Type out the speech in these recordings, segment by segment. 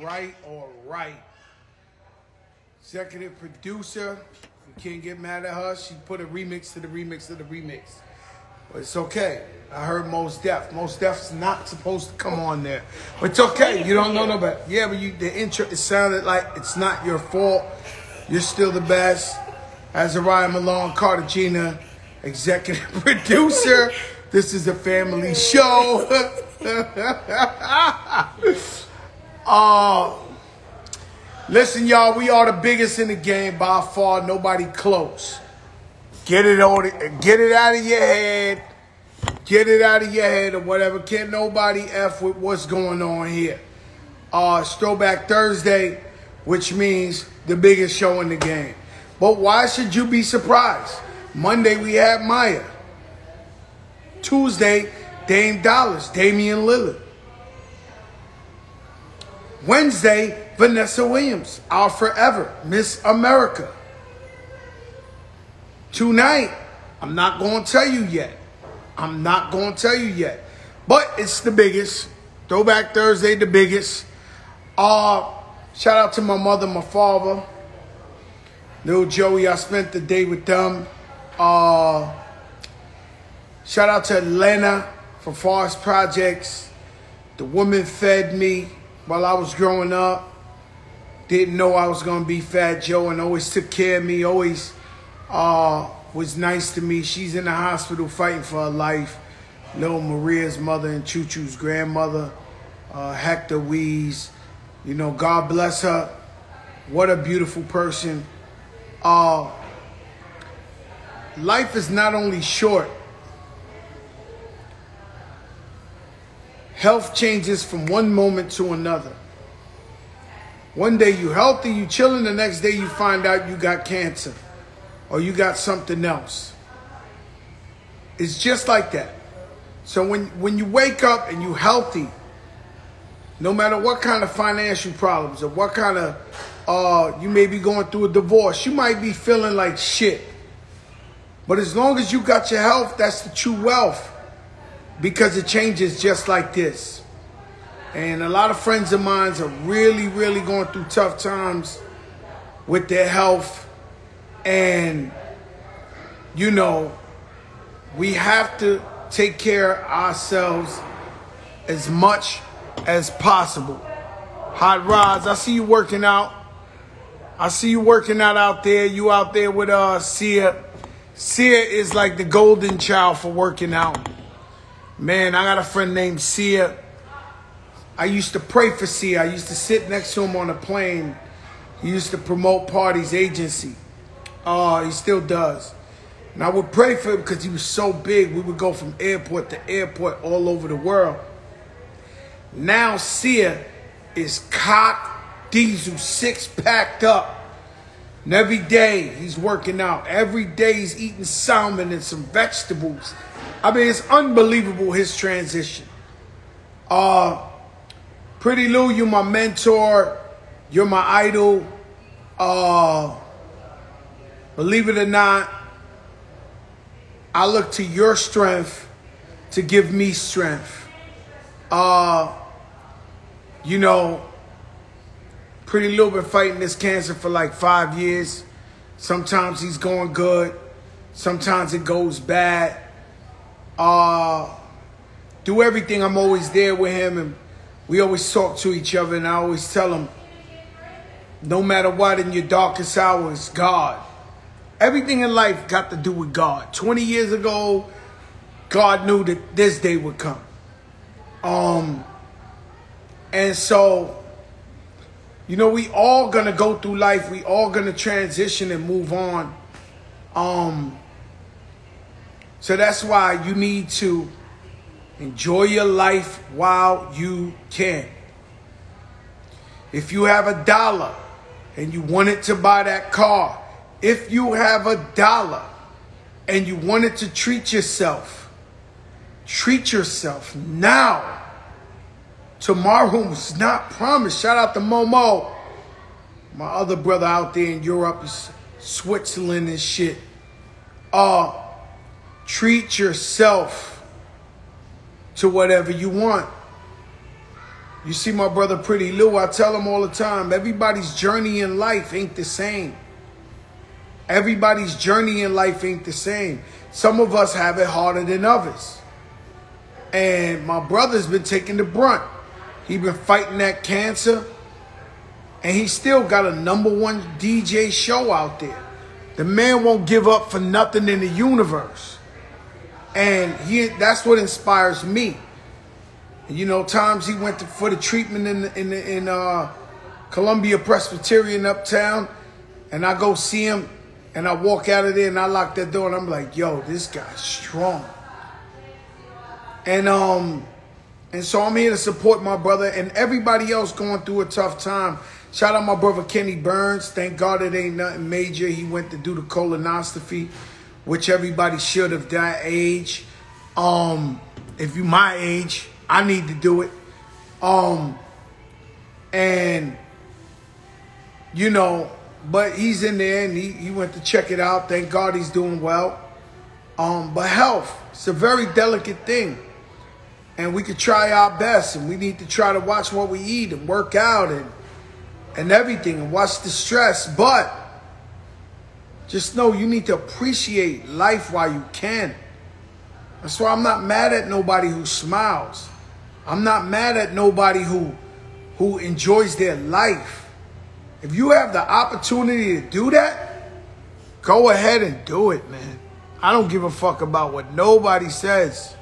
right. Executive producer. You can't get mad at her. She put a remix to the remix to the remix. But it's okay. I heard Mos Def. Mos Def's not supposed to come on there. But it's okay. You don't know nobody. Yeah, but the intro, it sounded like it's not your fault. You're still the best. Azariah Malone, Cartagena, executive producer. This is a family show. Listen, y'all, we are the biggest in the game by far. Nobody close. Get it out of your head. Get it out of your head or whatever. Can't nobody F with what's going on here. It's Throwback Thursday, which means the biggest show in the game. But why should you be surprised? Monday, we had Maya. Tuesday, Dame Dollars, Damian Lillard. Wednesday, Vanessa Williams, Our Forever, Miss America. Tonight, I'm not going to tell you yet. But it's the biggest. Throwback Thursday, the biggest. Shout out to my mother, my father. Little Joey, I spent the day with them. Shout out to Atlanta for Forest Projects. The woman fed me while I was growing up. Didn't know I was going to be Fat Joe and always took care of me. Always was nice to me. She's in the hospital fighting for her life. Little Maria's mother and Choo Choo's grandmother. Hector Weeze. You know, God bless her. What a beautiful person. Life is not only short. Health changes from one moment to another. One day you healthy, you chilling, the next day you find out you got cancer or you got something else. It's just like that. So when you wake up and you healthy, no matter what kind of financial problems or what kind of, you may be going through a divorce, you might be feeling like shit. But as long as you got your health, that's the true wealth. Because it changes just like this. And a lot of friends of mine are really, really going through tough times with their health. And, you know, we have to take care of ourselves as much as possible. Hot Rods, I see you working out. I see you working out there. You out there with Sia. Sia is like the golden child for working out. Man, I got a friend named Sia. I used to pray for Sia. I used to sit next to him on a plane. He used to promote Party's agency. He still does. And I would pray for him because he was so big. We would go from airport to airport all over the world. Now Sia is cock, diesel, six packed up. And every day he's working out. Every day he's eating salmon and some vegetables. I mean, it's unbelievable, his transition. Pretty Lou, you're my mentor. You're my idol. Believe it or not, I look to your strength to give me strength. You know, Pretty Lou been fighting this cancer for like 5 years. Sometimes he's going good. Sometimes it goes bad. Do everything. I'm always there with him, and we always talk to each other, and I always tell him, no matter what, in your darkest hours, God. Everything in life got to do with God. 20 years ago, God knew that this day would come. And so, you know, we all gonna go through life. We all gonna transition and move on. So that's why you need to enjoy your life while you can. If you have $1 and you wanted to buy that car, if you have $1 and you wanted to treat yourself now. Tomorrow is not promised. Shout out to Momo. My other brother out there in Europe is Switzerland and shit. Treat yourself to whatever you want. You see my brother Pretty Lou, I tell him all the time, everybody's journey in life ain't the same. Everybody's journey in life ain't the same. Some of us have it harder than others. And my brother's been taking the brunt. He been fighting that cancer. And he still got a #1 DJ show out there. The man won't give up for nothing in the universe. And that's what inspires me. And you know, times he went for the treatment in Columbia Presbyterian uptown. And I go see him. And I walk out of there and I lock that door. And I'm like, yo, this guy's strong. And so I'm here to support my brother and everybody else going through a tough time. Shout out my brother Kenny Burns. Thank God it ain't nothing major. He went to do the colonoscopy, which everybody should have that age. If you my age, I need to do it. And you know, but he's in there and he went to check it out. Thank God he's doing well. But health, it's a very delicate thing. And we could try our best, and we need to try to watch what we eat and work out and everything and watch the stress. But just know you need to appreciate life while you can. That's why I'm not mad at nobody who smiles. I'm not mad at nobody who enjoys their life. If you have the opportunity to do that, go ahead and do it, man. I don't give a fuck about what nobody says.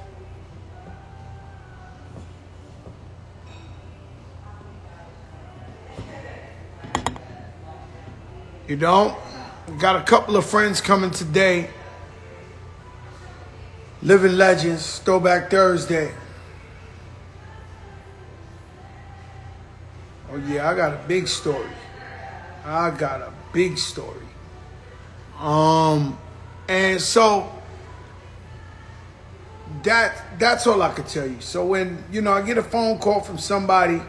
You know, got a couple of friends coming today. Living Legends, Throwback Thursday. Oh yeah, I got a big story. I got a big story. And so that's all I could tell you. So when, you know, I get a phone call from somebody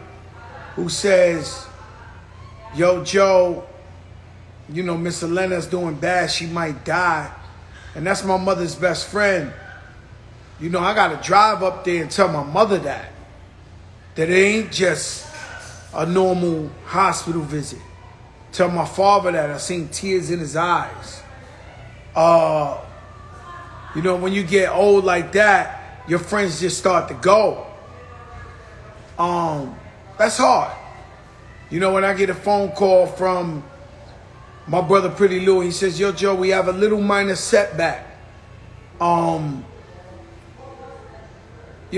who says, yo, Joe, you know, Miss Elena's doing bad. She might die. And that's my mother's best friend. You know, I got to drive up there and tell my mother that it ain't just a normal hospital visit. Tell my father that. I seen tears in his eyes. You know, when you get old like that, your friends just start to go. That's hard. You know, when I get a phone call from my brother Pretty Lou, he says, yo, Joe, we have a little minor setback. You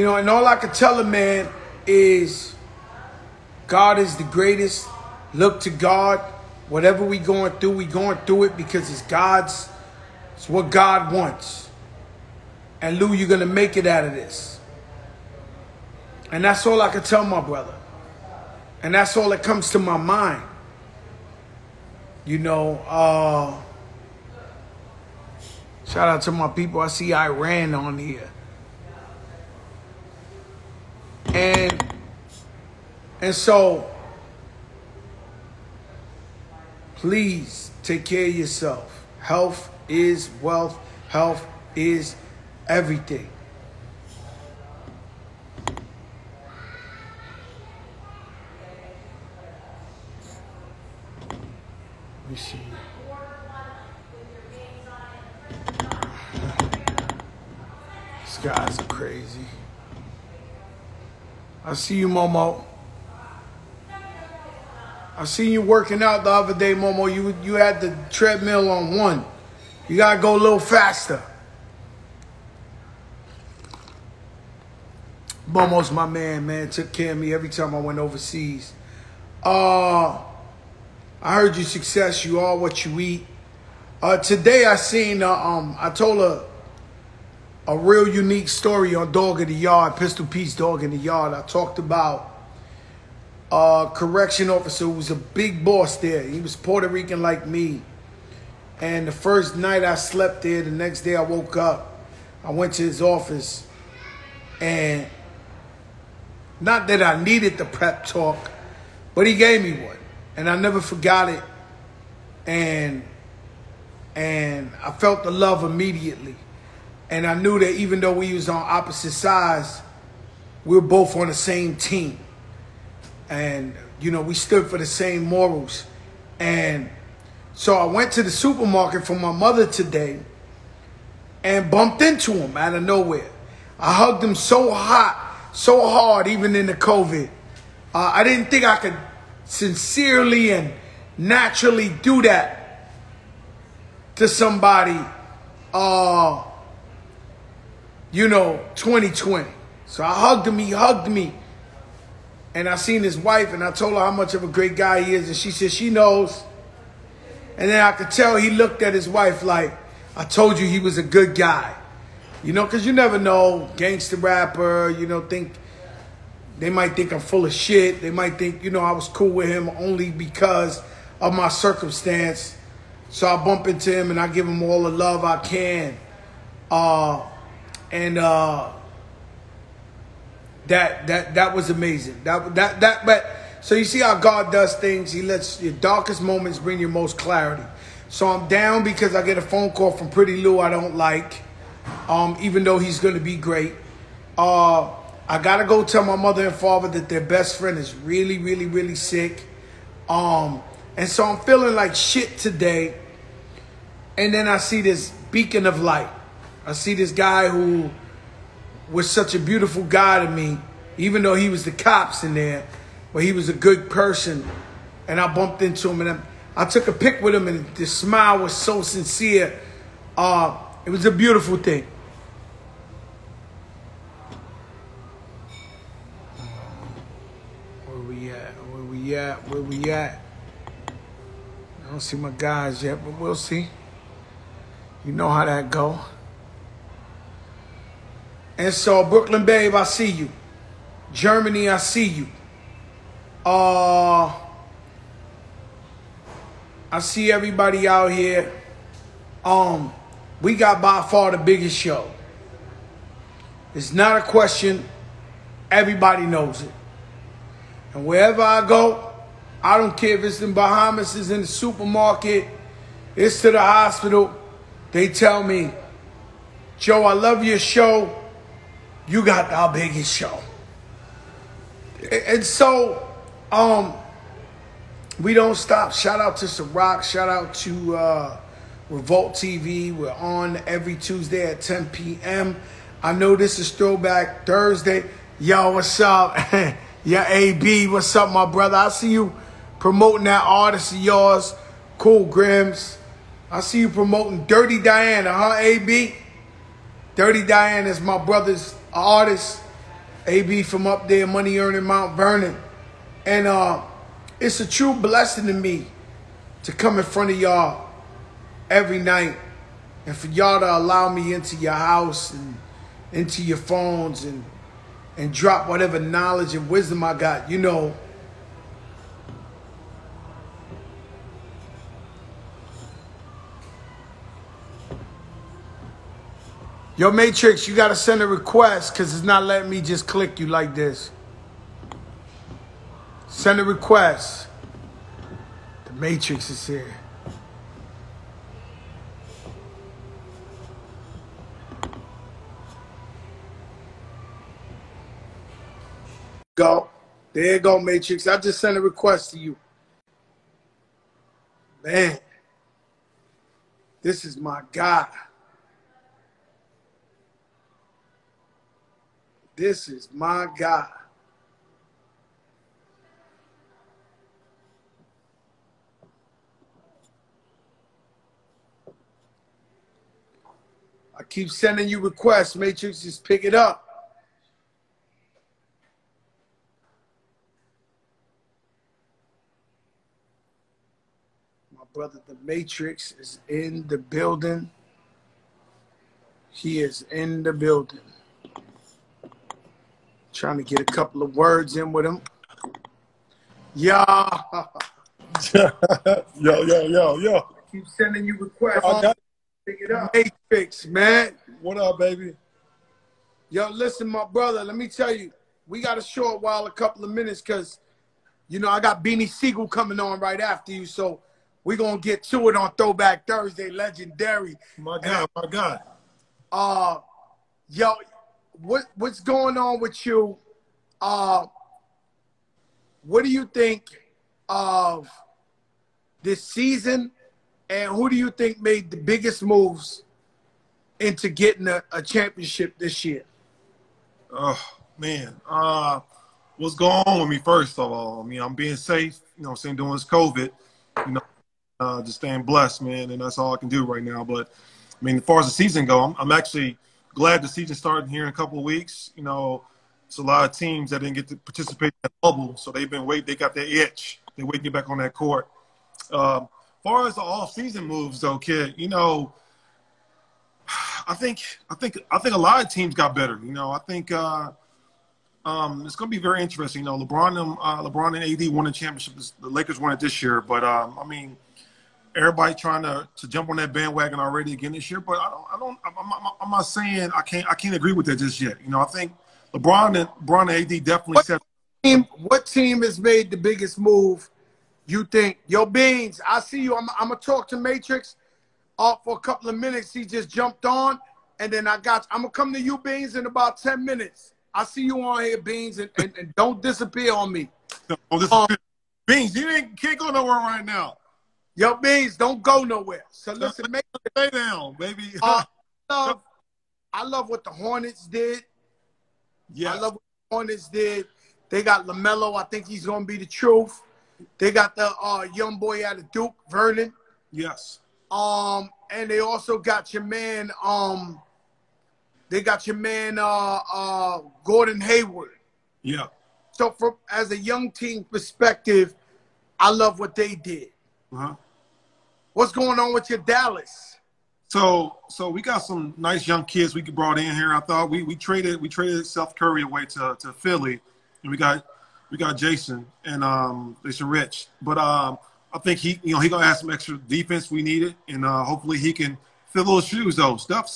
know, and all I can tell him, man, is God is the greatest. Look to God. Whatever we going through it because it's God's. It's what God wants. And Lou, you're going to make it out of this. And that's all I can tell my brother. And that's all that comes to my mind. You know, shout out to my people. I see Iran on here. And so, please take care of yourself. Health is wealth. Health is everything. Let me see. These guys are crazy. I see you, Momo. I seen you working out the other day, Momo. You had the treadmill on 1. You gotta go a little faster. Momo's my man. Took care of me every time I went overseas. I heard your success. You are what you eat. Today I seen, I told a real unique story on Dog in the Yard, Pistol Pete's Dog in the Yard. I talked about a correction officer who was a big boss there. He was Puerto Rican like me. And the first night I slept there, the next day I woke up. I went to his office. And not that I needed the prep talk, but he gave me one. And I never forgot it. And I felt the love immediately. And I knew that even though we was on opposite sides, we were both on the same team. And, you know, we stood for the same morals. And so I went to the supermarket for my mother today and bumped into him out of nowhere. I hugged him so hard, even in the COVID. I didn't think I could sincerely and naturally do that to somebody, you know, 2020. So I hugged him, he hugged me. And I seen his wife, and I told her how much of a great guy he is, and she said she knows. And then I could tell he looked at his wife like, I told you he was a good guy. You know, because you never know, gangster rapper, you know, they might think I'm full of shit. They might think, you know, I was cool with him only because of my circumstance. So I bump into him and I give him all the love I can. That was amazing. But so you see how God does things. He lets your darkest moments bring your most clarity. So I'm down because I get a phone call from Pretty Lou I don't like, even though he's going to be great. I got to go tell my mother and father that their best friend is really, really, really sick. And so I'm feeling like shit today. And then I see this beacon of light. I see this guy who was such a beautiful guy to me, even though he was the cops in there, but he was a good person. And I bumped into him, and I took a pic with him, and the smile was so sincere. It was a beautiful thing. Where we at? I don't see my guys yet, but we'll see. You know how that go. And so, Brooklyn Babe, I see you. Germany, I see you. I see everybody out here. We got by far the biggest show. It's not a question. Everybody knows it. And wherever I go, I don't care if it's in Bahamas, it's in the supermarket, it's to the hospital. They tell me, Joe, I love your show. You got our biggest show. And so, we don't stop. Shout out to Ciroc. Shout out to Revolt TV. We're on every Tuesday at 10 p.m. I know this is Throwback Thursday. Yo, what's up? Yeah, AB, what's up, my brother? I see you promoting that artist of yours. Cool, Grims. I see you promoting Dirty Diana, huh, AB? Dirty Diana is my brother's artist. AB from up there, money earning Mount Vernon. And it's a true blessing to me to come in front of y'all every night and for y'all to allow me into your house and into your phones and drop whatever knowledge and wisdom I got, you know. Yo, Matrix, you got to send a request because it's not letting me just click you like this. Send a request. The Matrix is here. Go. There you go, Matrix. I just sent a request to you. Man, this is my guy. This is my guy. I keep sending you requests, Matrix. Just pick it up. My brother, the Matrix, is in the building. He is in the building. Trying to get a couple of words in with him. Yeah. Yo. Keep sending you requests. I got Pick it up. Matrix, man. What up, baby? Yo, listen, my brother, let me tell you, we got a short while, a couple of minutes, because, you know, I got Beanie Sigel coming on right after you, so we're going to get to it on Throwback Thursday, legendary. My God. Yo, what's going on with you? what do you think of this season, and who do you think made the biggest moves into getting a championship this year? Oh, man. What's going on with me, first of all? I mean, I'm being safe, you know what I'm saying, doing this COVID, you know, just staying blessed, man, and that's all I can do right now. But, I mean, as far as the season go, I'm actually glad the season started here in a couple of weeks. You know, it's a lot of teams that didn't get to participate in that bubble, so they've been waiting. They got their itch. They're waiting to get back on that court. As far as the off-season moves, though, kid, you know, I think a lot of teams got better. You know, I think it's going to be very interesting. You know, LeBron and AD won the championship. The Lakers won it this year, but I mean, everybody trying to jump on that bandwagon already again this year. But I'm not saying I can't agree with that just yet. You know, I think LeBron and AD definitely said. What team has made the biggest move? You think? Yo, Beans, I see you. I'm gonna talk to Matrix for a couple of minutes. He just jumped on, and then I'm gonna come to you, Beans, in about 10 minutes. I see you on here, Beans, and don't disappear on me. Beans, you can't go nowhere right now. Yo, Beans, don't go nowhere. So listen, stay down, baby. I love what the Hornets did. Yeah, I love what the Hornets did. They got LaMelo. I think he's gonna be the truth. They got the young boy out of Duke, Vernon. Yes. And they also got your man. They got your man Gordon Hayward. Yeah. So as a young team perspective, I love what they did. What's going on with your Dallas? So we got some nice young kids we brought in here. I thought we traded Seth Curry away to Philly, and we got Jason and Jason Rich. But I think he gonna add some extra defense we needed, and hopefully he can fill those shoes though. Seth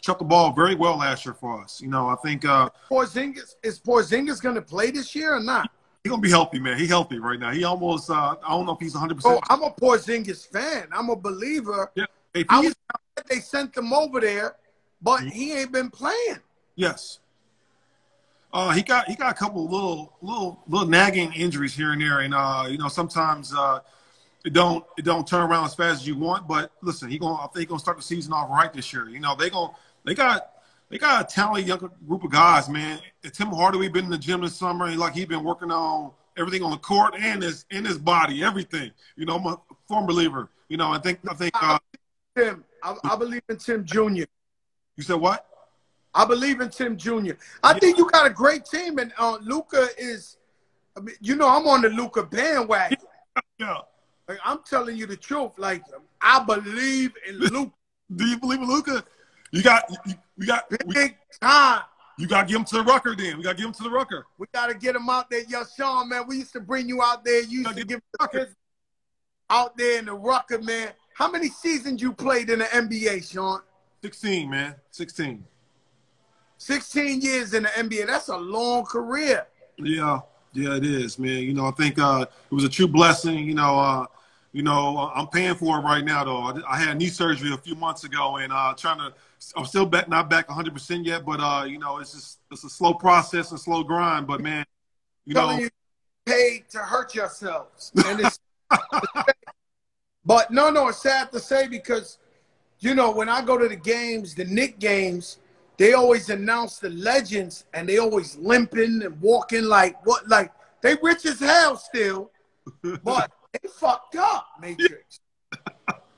shot the ball very well last year for us. You know, I think is Porzingis gonna play this year or not? He's gonna be healthy, man. He's healthy right now. He almost I don't know if he's 100%. Oh, I'm a Porzingis fan. I'm a believer. Yeah. They sent him over there, but he ain't been playing. Yes. He got a couple little nagging injuries here and there, and you know, sometimes it don't turn around as fast as you want. But listen, I think he's gonna start the season off right this year. You know, they got a talented young group of guys, man. And Tim Hardaway been in the gym this summer, and he's been working on everything on the court and his body, everything. You know, I'm a firm believer. You know, I think Tim. I believe in Tim Jr. You said what? I believe in Tim Jr. I think you got a great team, and Luka is. I mean, you know, I'm on the Luka bandwagon. Yeah. Like, I'm telling you the truth. Like, I believe in Luka. Do you believe in Luka? We got big time. You got to get him to the Rucker then. We got to get him to the Rucker. We got to get him out there. Yo, Shawn, man, we used to bring you out there. You used to give the out there in the Rucker, man. How many seasons you played in the NBA, Shawn? 16, man. 16. 16 years in the NBA. That's a long career. Yeah, it is, man. You know, I think it was a true blessing. You know, I'm paying for it right now, though. I had knee surgery a few months ago, and I'm still not back 100% yet, but you know, it's a slow process, a slow grind. But man, you know, paid to hurt yourselves, and it's but no, it's sad to say because, you know, when I go to the games, the Knicks games, they always announce the legends, and they always limping and walking like they rich as hell still, but they fucked up, Matrix.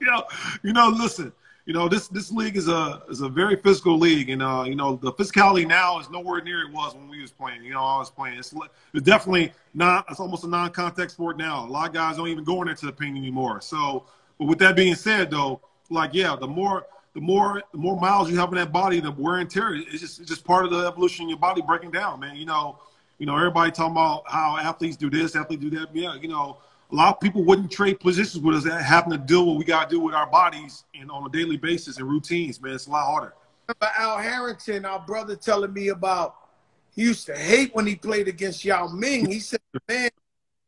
You know, listen, you know, this league is a very physical league, and you know, the physicality now is nowhere near it was when we was playing. You know, I was playing. It's definitely not. It's almost a non-contact sport now. A lot of guys don't even go in there to the paint anymore. So, but with that being said, though, like, yeah, the more miles you have in that body, the wear and tear. It's just part of the evolution of your body breaking down, man. You know, everybody talking about how athletes do this, athletes do that. Yeah, you know, a lot of people wouldn't trade positions with us that having to do what we got to do with our bodies and on a daily basis and routines, man. It's a lot harder. Remember Al Harrington, our brother, telling me about he used to hate when he played against Yao Ming. He said, man,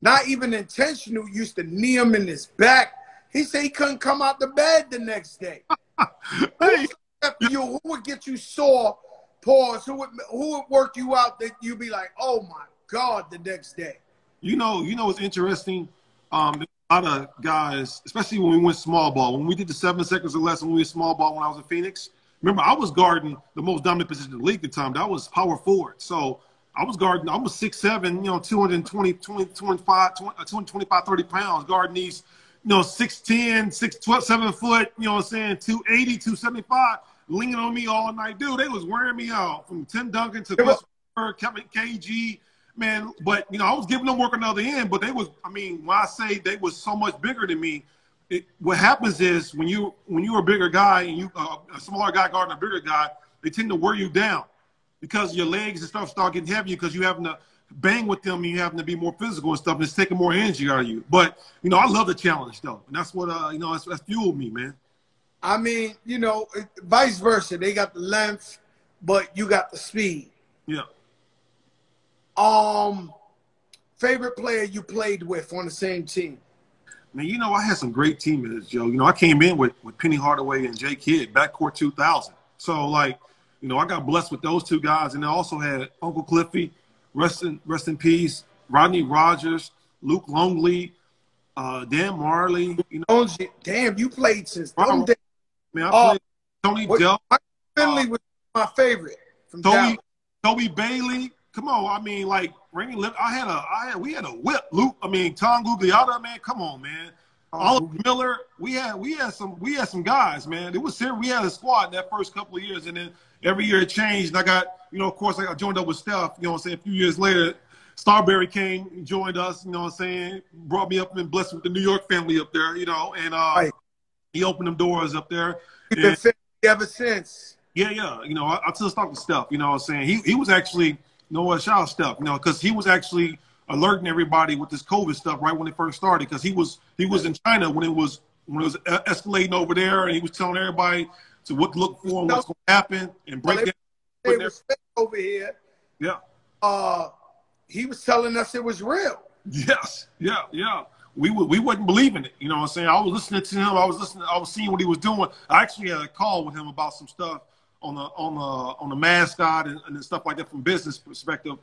not even intentional, used to knee him in his back. He said he couldn't come out the bed the next day. Hey. Who would get you sore, pause? Who would work you out that you'd be like, oh, my God, the next day? What's interesting? There's a lot of guys, especially when we went small ball, when we did the 7 seconds or less when we went small ball when I was in Phoenix. Remember, I was guarding the most dominant position in the league at the time. That was power forward. So I was 6'7", 225, 30 pounds, guarding these, 6'10", 6'12", 7 foot, 280, 275, leaning on me all night. Dude, they was wearing me out from Tim Duncan to Kevin KG. Man, but, I was giving them work on the other end, but when I say they was so much bigger than me, what happens is when you're a bigger guy and a smaller guy guarding a bigger guy, they tend to wear you down because your legs and stuff start getting heavy because you having to bang with them and you having to be more physical and stuff, and it's taking more energy out of you. But, I love the challenge, though, and that's what, that's fueled me, man. Vice versa. They got the length, but you got the speed. Yeah. Favorite player you played with on the same team? Man, I had some great teammates, Joe. I came in with Penny Hardaway and Jay Kidd, backcourt 2000. So, I got blessed with those two guys. And I also had Uncle Cliffy, rest in peace, Rodney Rogers, Luke Longley, Dan Marley. Damn, you played since them days. Man, I played Tony Del. Finley was my favorite from Toby Bailey. Come on, Raymond Lip. We had a whip. Luke, Tom Gugliotta, man. Come on, man. Oliver Miller. We had some guys, man. It was serious. We had a squad in that first couple of years, and then every year it changed. And I got, of course, I joined up with Steph. A few years later, Starberry came and joined us. Brought me up and blessed with the New York family up there. And he opened them doors up there. You've been family ever since. Yeah. I still talk to Steph. He was actually. Shout out Steph, because he was actually alerting everybody with this COVID stuff right when it first started, because he was in China when it was escalating over there, and he was telling everybody to what to look for and what's going to happen and break down. They was over here. Yeah. He was telling us it was real. Yes. Yeah. We wasn't believing it. I was listening to him. I was seeing what he was doing. I actually had a call with him about some stuff on the mascot and stuff like that from business perspective.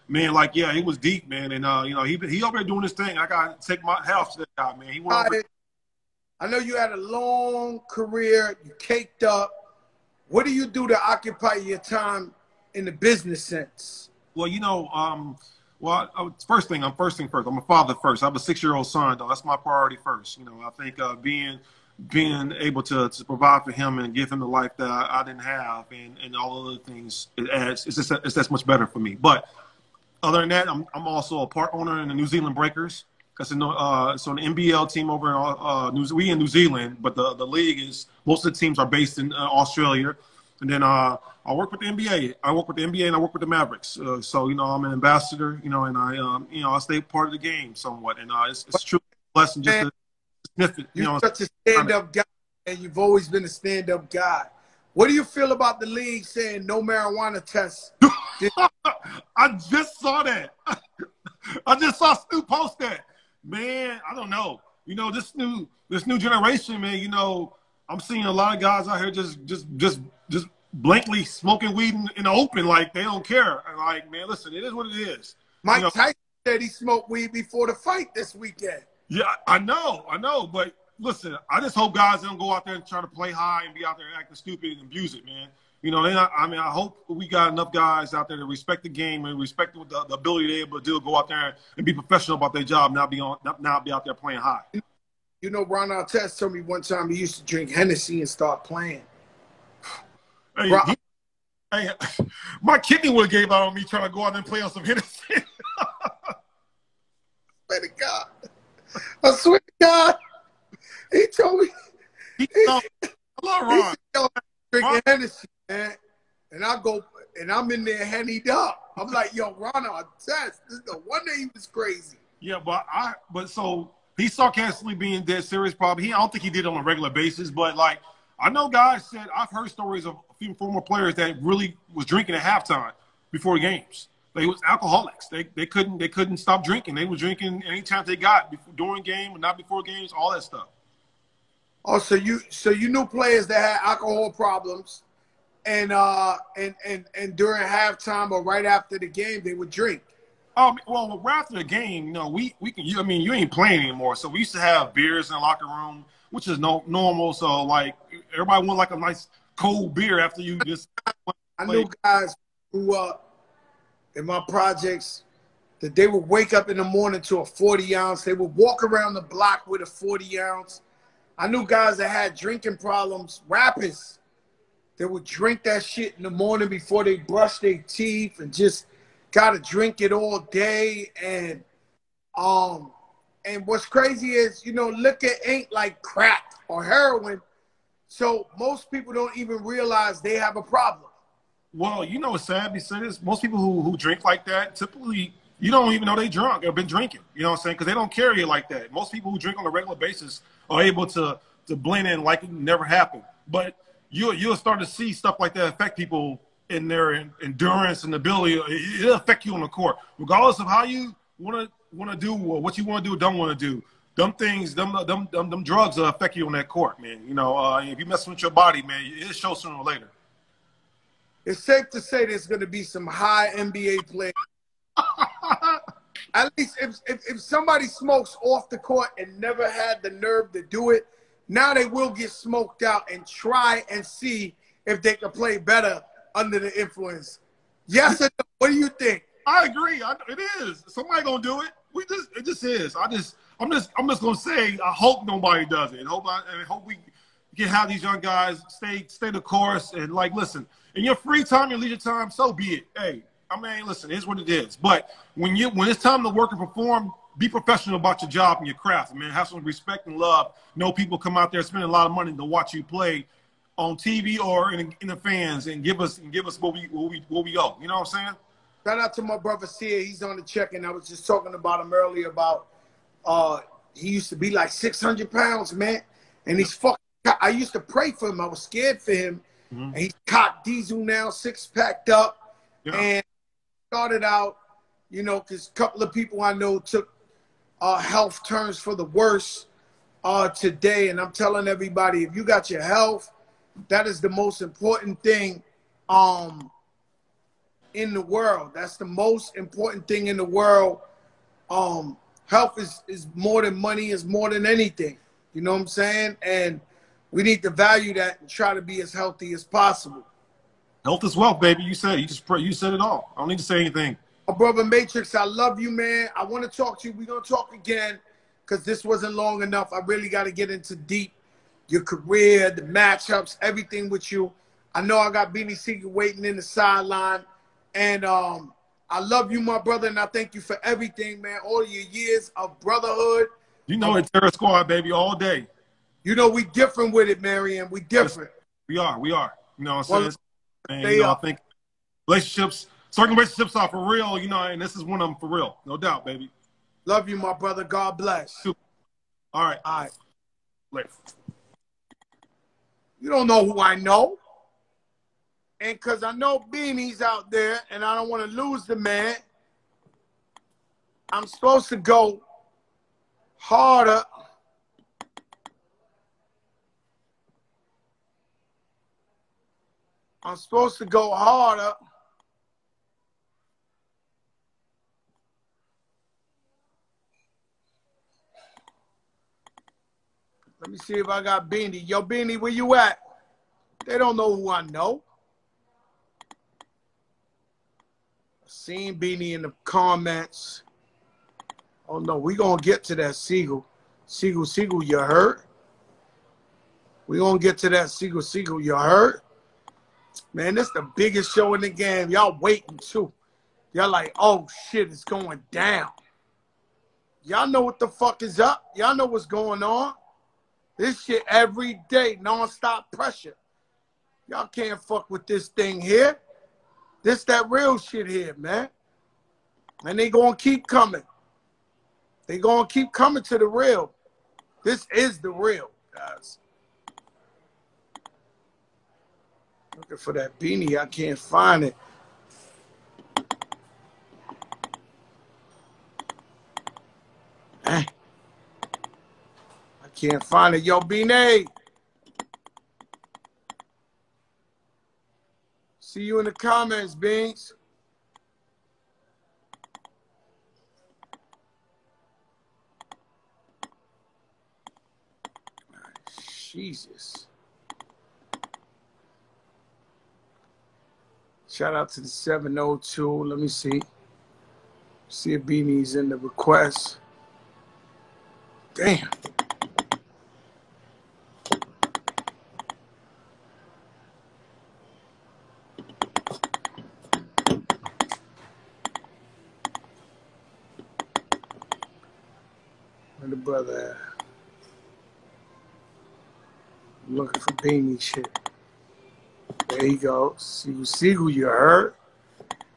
Man, he was deep, man. And, he over there doing his thing. I got to take my hat to that guy, man. He went over. I know you had a long career. You caked up. What do you do to occupy your time in the business sense? Well, first thing first. I'm a father first. I have a 6-year-old son, though. That's my priority first. I think being able to provide for him and give him the life that I didn't have and all other things, it's that's much better for me. But other than that, I'm also a part owner in the New Zealand Breakers. That's an NBL team over in New Zealand, but the league is, most of the teams are based in Australia. And then I work with the NBA. I work with the NBA and I work with the Mavericks. So I'm an ambassador, and I stay part of the game somewhat. And it's true blessing just to sniff it. You're such a stand-up guy, and you've always been a stand-up guy. What do you feel about the league saying no marijuana tests? I just saw that. I just saw Stu post that. Man, I don't know. This new generation, man. I'm seeing a lot of guys out here just blankly smoking weed in the open, like they don't care. Man, listen, it is what it is. Mike Tyson said he smoked weed before the fight this weekend. Yeah, I know. But listen, I just hope guys don't go out there and try to play high and be out there acting stupid and abuse it, man. I hope we got enough guys out there to respect the game and respect the ability they're able to do, go out there and be professional about their job, not be out there playing high. Ron Artest told me one time he used to drink Hennessy and start playing. Hey, my kidney would have gave out on me trying to go out there and play on some Hennessy. Swear to God. I swear to God. He told me. Ron. Drinking Hennessy, man. And I go, and I'm in there hennied up. I'm like, yo, Ron Artest. This is the one day he was crazy. Yeah, but so he's sarcastically being dead serious probably. I don't think he did it on a regular basis, but I know guys said, I've heard stories of a few former players that really was drinking at halftime before games. They was alcoholics. They couldn't stop drinking. They were drinking anytime they got, during game and not before games, all that stuff. Oh, so you knew players that had alcohol problems, and during halftime or right after the game they would drink. Well, right after the game, we can. I mean, you ain't playing anymore, so we used to have beers in the locker room, which is normal. So like everybody want like a nice cold beer after you just. I knew guys who in my projects that they would wake up in the morning to a 40 ounce. They would walk around the block with a 40 ounce. I knew guys that had drinking problems, rappers. They would drink that shit in the morning before they brush their teeth and just gotta drink it all day. And what's crazy is, liquor ain't like crack or heroin. So most people don't even realize they have a problem. Well, it's sad to say this. Most people who drink like that, typically, you don't even know they drunk or been drinking. You know what I'm saying? Because they don't carry it like that. Most people who drink on a regular basis are able to blend in like it never happened. But you'll start to see stuff like that affect people in their endurance and ability. It'll affect you on the court, regardless of how you want to do or what you want to do or don't want to do. Them things, them drugs will affect you on that court, man. If you mess with your body, man, it'll show sooner or later. It's safe to say there's going to be some high NBA players. At least if somebody smokes off the court and never had the nerve to do it, now they will get smoked out and try and see if they can play better under the influence. Yes or no? What do you think? I agree. It is. Somebody gonna do it. It just is. I'm just gonna say I hope nobody does it. I hope we can have these young guys stay the course and listen. In your free time, your leisure time, so be it. Hey, I mean, listen, it's what it is. But when it's time to work and perform, be professional about your job and your craft, man. Have some respect and love. Know people come out there spending a lot of money to watch you play on TV or in the fans and give us what we go. You know what I'm saying? Shout out to my brother Sia. He's on the check-in. I was just talking about him earlier about he used to be like 600 pounds, man. And he's fucking. I used to pray for him. I was scared for him. Mm-hmm. And he's cocked diesel now, six-packed up. Yeah. And started out, because a couple of people I know took health turns for the worse today. And I'm telling everybody, if you got your health, that is the most important thing in the world. That's the most important thing in the world. Health is more than money, is more than anything. You know what I'm saying? And we need to value that and try to be as healthy as possible. Health is wealth, baby. You said it. You said it all. I don't need to say anything. My brother Matrix, I love you, man. I want to talk to you. We're going to talk again because this wasn't long enough. I really got to get into deep your career, the matchups, everything with you. I know I got Beanie Sigel waiting in the sideline. And I love you, my brother, and I thank you for everything, man. All your years of brotherhood. It's Terror Squad, baby, all day. We different with it, Marion. We different. Yes, we are. You know what I'm saying? And, I think certain relationships are for real, and this is one of them for real. No doubt, baby. Love you, my brother. God bless. Super. All right. All right. Later. You don't know who I know. And because I know Beanie's out there and I don't want to lose the man, I'm supposed to go harder. I'm supposed to go harder. Let me see if I got Beanie. Yo, Beanie, where you at? They don't know who I know. I seen Beanie in the comments. Oh, no, we going to get to that Sigel. Sigel, you hurt? We going to get to that Sigel, you hurt? Man, this the biggest show in the game. Y'all waiting, too. Y'all like, oh, shit, it's going down. Y'all know what the fuck is up. Y'all know what's going on. This shit every day, non-stop pressure. Y'all can't fuck with this thing here. This that real shit here, man. And they gonna keep coming. They gonna keep coming to the real. This is the real, guys. Looking for that Beanie. I can't find it. I can't find it. Yo, Beanie. See you in the comments, Beans. Jesus. Shout out to the 702. Let me see. See if Beanie's in the request. Damn. Where the brother at? I'm looking for Beanie shit. There you go. Sigel, you heard?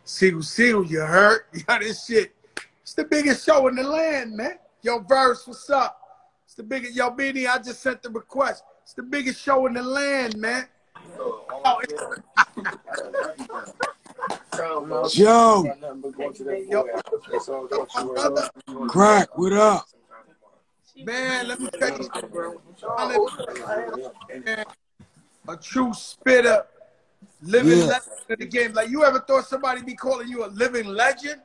Sigel, you heard? Yo, this shit. It's the biggest show in the land, man. Yo, Verse, what's up? It's the biggest. Yo, Beanie, I just sent the request. It's the biggest show in the land, man. Yo, Crack, what up? Man, let me tell you something, bro. A true spitter, living legend of the game. Like, you ever thought somebody be calling you a living legend?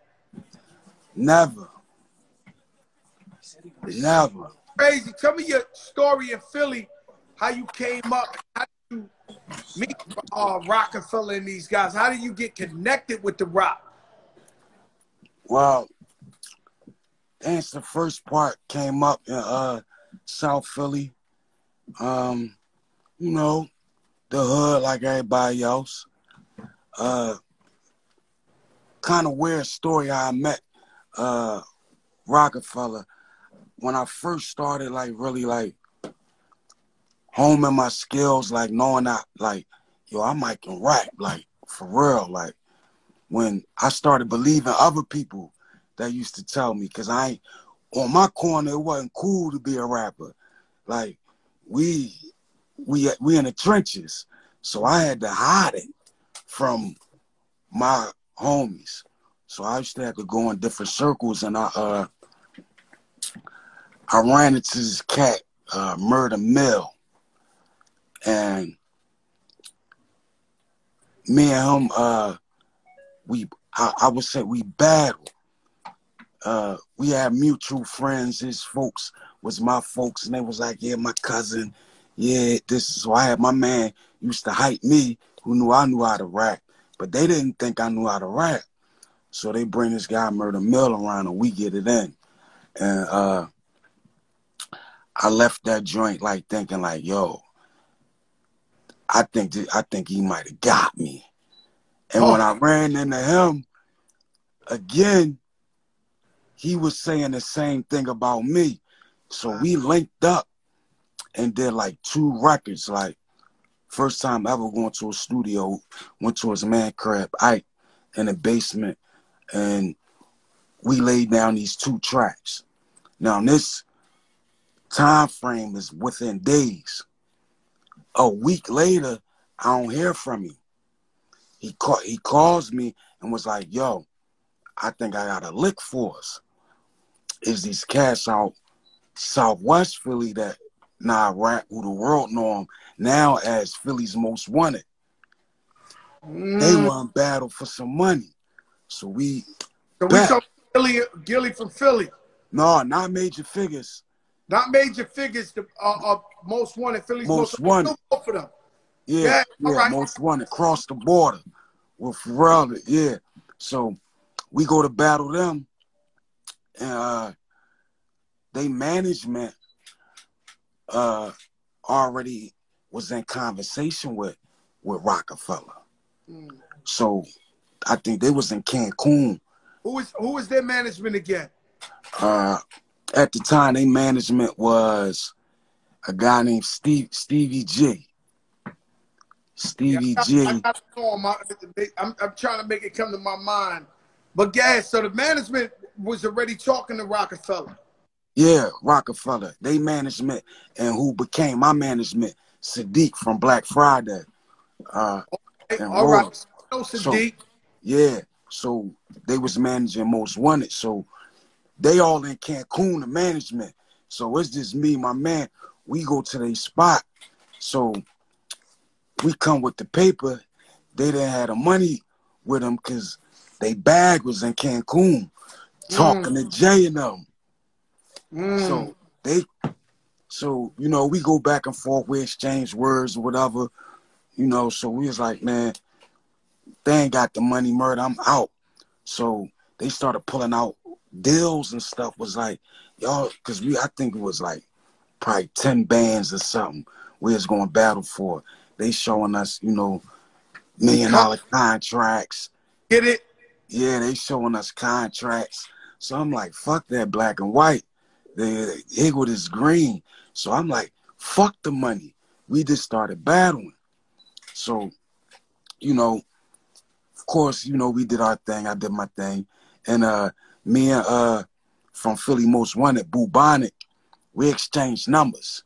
Never. Never. Crazy. Tell me your story in Philly, how you came up, how did you meet Rockefeller and these guys? How did you get connected with the Rock? Well, that's the first part came up in South Philly. You know, the hood like everybody else. Kind of weird story how I met Rockefeller. When I first started, like, really, like, homing my skills, like, knowing that, like, yo, I might can rap, like, for real. Like, when I started believing other people that used to tell me, because I ain't, on my corner, it wasn't cool to be a rapper. Like, we in the trenches. So I had to hide it from my homies. So I used to have to go in different circles, and I ran into this cat, Murder Mill, and me and him, I would say we battled. We had mutual friends. His folks was my folks, and they was like, yeah, my cousin, yeah, this. So I had my man used to hype me, who knew I knew how to rap, but they didn't think I knew how to rap. So they bring this guy Murder Mill around, and we get it in. And I left that joint like thinking like, yo, I think he might have got me. And when I ran into him again, he was saying the same thing about me. So we linked up and did like 2 records. Like, first time ever going to a studio, went to his man crib, Ike, in the basement, and we laid down these 2 tracks. Now this time frame is within days. A week later, I don't hear from him. He calls me and was like, yo, I think I got a lick for us. Is these cats out Southwest Philly that rap, who the world know them now as Philly's Most Wanted. They were in battle for some money. So we saw Gilly from Philly. No, not Major Figures. Not Major Figures, the Most Wanted, Philly's Most Wanted. Both of them. Yeah, right. Most Wanted, cross the border with Pharrell, yeah. So we go to battle them, and they management already was in conversation with Rockefeller. So I think they was in Cancun. Who was their management again? At the time, their management was a guy named Stevie G. Stevie G. I know him. I'm trying to make it come to my mind. But guys, so the management was already talking to Rockefeller. Yeah, Rockefeller. They management, and who became my management, Sadiq from Black Friday. All right. No, Sadiq. So, yeah. So they was managing Most Wanted. So they all in Cancun, the management. So it's just me, my man. We go to their spot. So we come with the paper. They didn't have the money with them because they bag was in Cancun talking to Jay and them. So So, you know, we go back and forth, we exchange words or whatever, you know, so we was like, man, they ain't got the money, Murder, I'm out. So they started pulling out deals and stuff. Was like, y'all, because I think it was like probably 10 bands or something we was going to battle for. They showing us, you know, $1 million contracts. Get it? Yeah, they showing us contracts. So I'm like, fuck that black and white. The Higwood is green. So I'm like, fuck the money. We just started battling. So, you know, of course, you know, we did our thing. I did my thing. And me and from Philly Most Wanted, Bubonic, we exchanged numbers.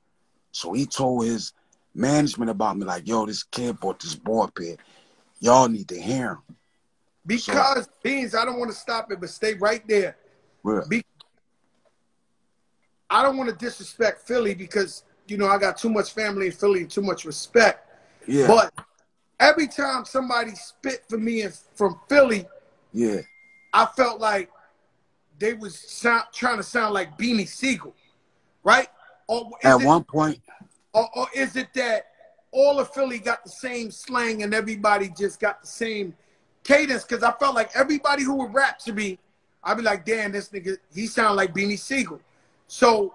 So he told his management about me, like, yo, this kid bought this board pit. Y'all need to hear him. Because, so, Beans, I don't want to stop it, but stay right there. Well, I don't want to disrespect Philly because, you know, I got too much family in Philly and too much respect. Yeah. But every time somebody spit for me from Philly, yeah, I felt like they was trying to sound like Beanie Sigel, right? Or at one point. Or is it that all of Philly got the same slang and everybody just got the same cadence? Because I felt like everybody who would rap to me, I'd be like, damn, this nigga, he sound like Beanie Sigel. So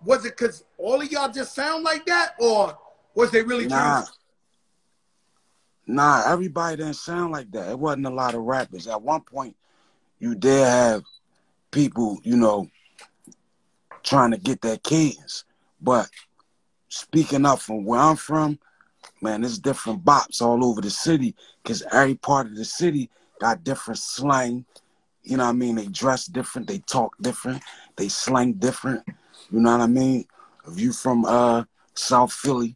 was it because all of y'all just sound like that? Or was they really trying to... Nah, everybody didn't sound like that. It wasn't a lot of rappers. At one point, you did have people, you know, trying to get that cadence. But speaking up from where I'm from, man, there's different bops all over the city because every part of the city got different slang. You know what I mean? They dress different. They talk different. They slang different. You know what I mean? If you from South Philly,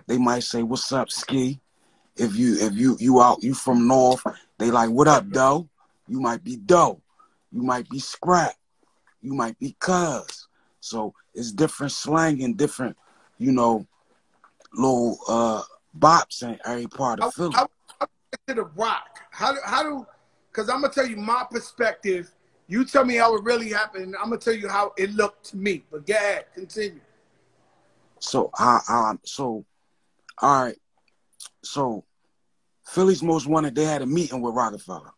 they might say, "What's up, Ski?" If you from North, they like, "What up, Doe?" You might be Doe. You might be Scrap. You might be Cuz. So it's different slang and different, you know, little bops in every part of Philly. How to the rock? How do? Because I'm gonna tell you my perspective. You tell me how it really happened. And I'm gonna tell you how it looked to me. But go ahead, continue. So all right. So Philly's Most Wanted, they had a meeting with Rockefeller.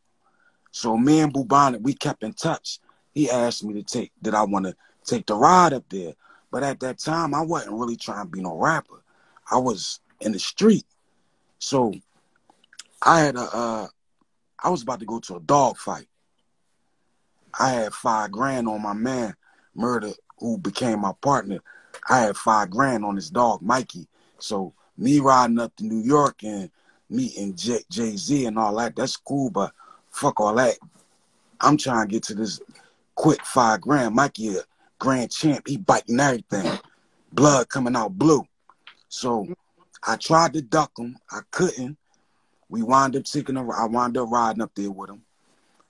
So me and Bubonic, we kept in touch. He asked me did I want to take the ride up there? But at that time, I wasn't really trying to be no rapper. I was in the street. So I was about to go to a dog fight. I had $5,000 on my man, Murder, who became my partner. I had $5,000 on his dog, Mikey. So me riding up to New York and meeting Jay-Z and all that, that's cool, but fuck all that. I'm trying to get to this quick $5,000. Mikey a grand champ, he biting everything. Blood coming out blue. So I tried to duck him. I couldn't. I wound up riding up there with him.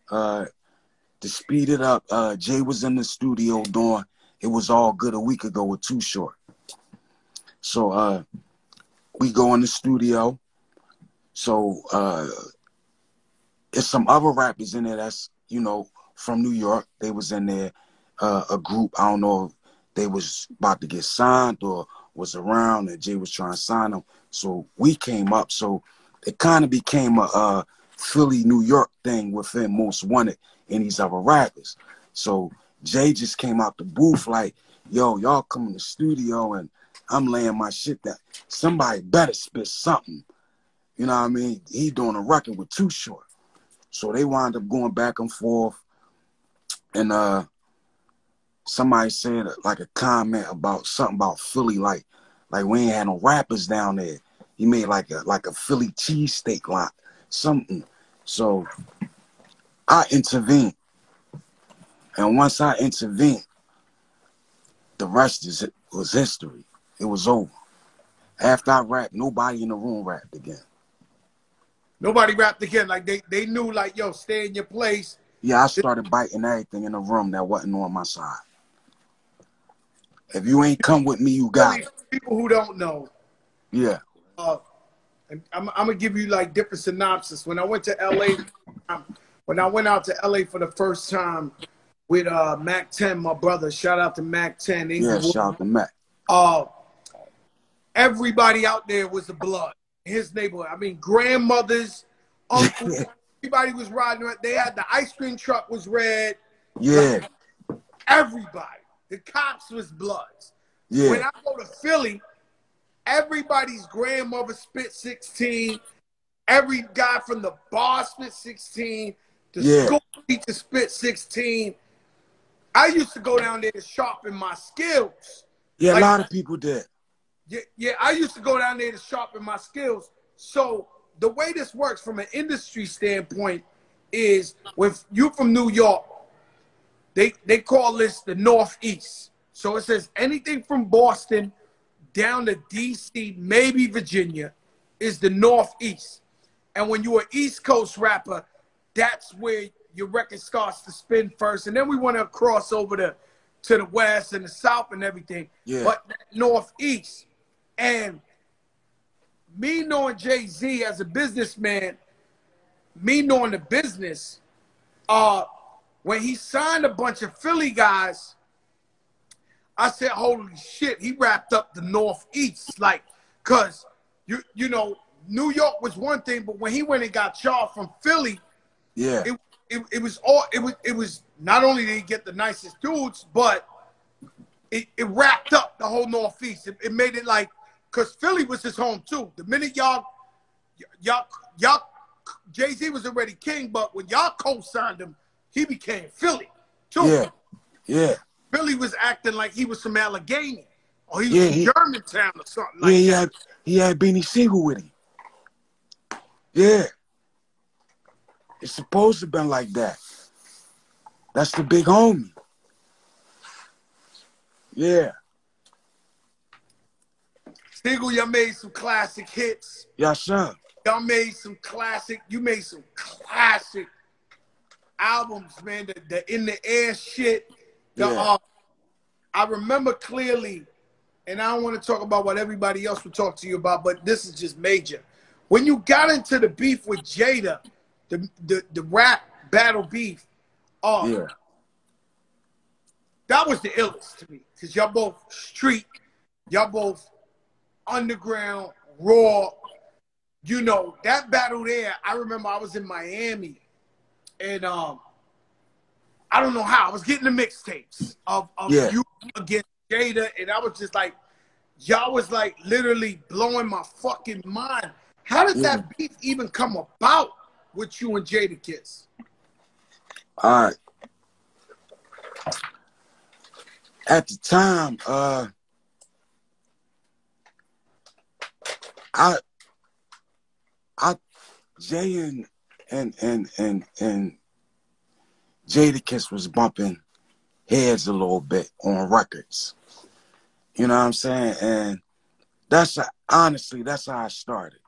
To speed it up, Jay was in the studio doing It Was All Good a week ago with Too Short. So we go in the studio. So there's some other rappers in there that's, you know, from New York. They was in there, a group. I don't know if they was about to get signed or was around and Jay was trying to sign them. So we came up. So it kind of became a Philly, New York thing within Most Wanted and these other rappers. So Jay just came out the booth like, yo, y'all come in the studio and I'm laying my shit down. Somebody better spit something. You know what I mean? He doing a record with Too Short. So they wound up going back and forth. And somebody said like a comment about something about Philly, like we ain't had no rappers down there. He made like a Philly cheesesteak lot, something. So I intervened. And once I intervened, the rest was history. It was over. After I rapped, nobody in the room rapped again. Nobody rapped again. Like they knew, like, yo, stay in your place. Yeah, I started biting everything in the room that wasn't on my side. If you ain't come with me, you got it. People who don't know. Yeah. And I'm gonna give you like different synopsis. When I went to LA, when I went out to LA for the first time with Mac 10, my brother. Shout out to Mac 10. Yeah, shout out to Mac. everybody out there was the blood. His neighborhood. I mean, grandmothers, uncles, everybody was riding around. They had the ice cream truck was red. Yeah. Like, everybody. The cops was bloods. Yeah. When I go to Philly, everybody's grandmother spit 16. Every guy from the bar spit 16. The school teacher spit 16. I used to go down there to sharpen my skills. Yeah, like, a lot of people did. Yeah, I used to go down there to sharpen my skills. So the way this works from an industry standpoint is when you're from New York, they call this the Northeast. So it says anything from Boston down to D.C., maybe Virginia, is the Northeast. And when you're an East Coast rapper, that's where your record starts to spin first. And then we want to cross over to the West and the South and everything. Yeah. But Northeast. And me knowing Jay-Z as a businessman, me knowing the business, when he signed a bunch of Philly guys, I said, holy shit, he wrapped up the Northeast. Like, because, you know, New York was one thing, but when he went and got Shawn from Philly, yeah, it was not only did he get the nicest dudes, but it wrapped up the whole Northeast. It made it like, because Philly was his home too. The minute y'all, Jay-Z was already king, but when y'all co-signed him, he became Philly too. Yeah, yeah. Philly was acting like he was from Allegheny or he was from Germantown or something like that. He had Beanie Sigel with him. Yeah. It's supposed to have been like that. That's the big homie. Yeah. Sigel, y'all made some classic hits. Yes, sir. You made some classic albums, man. The In the Air shit. I remember clearly, and I don't want to talk about what everybody else would talk to you about, but this is just major. When you got into the beef with Jada, the rap battle beef, that was the illest to me. Because y'all both street, y'all both underground, raw. You know, that battle there, I remember I was in Miami, and I don't know how. I was getting the mixtapes of you against Jada, and I was just like, y'all was like literally blowing my fucking mind. How did that beef even come about with you and Jada Kiss? All right. At the time, Jay and Jada Kiss was bumping heads a little bit on records. You know what I'm saying? And honestly, that's how I started.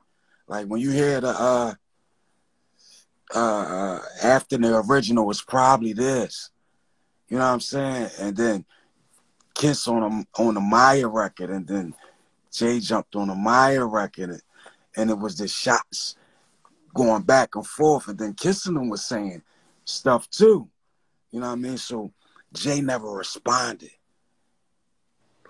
Like when you hear the after the original was probably this. You know what I'm saying? And then Kiss on the Maya record, and then Jay jumped on the Maya record, and it was the shots going back and forth, and then Kissing them was saying stuff too. You know what I mean? So Jay never responded.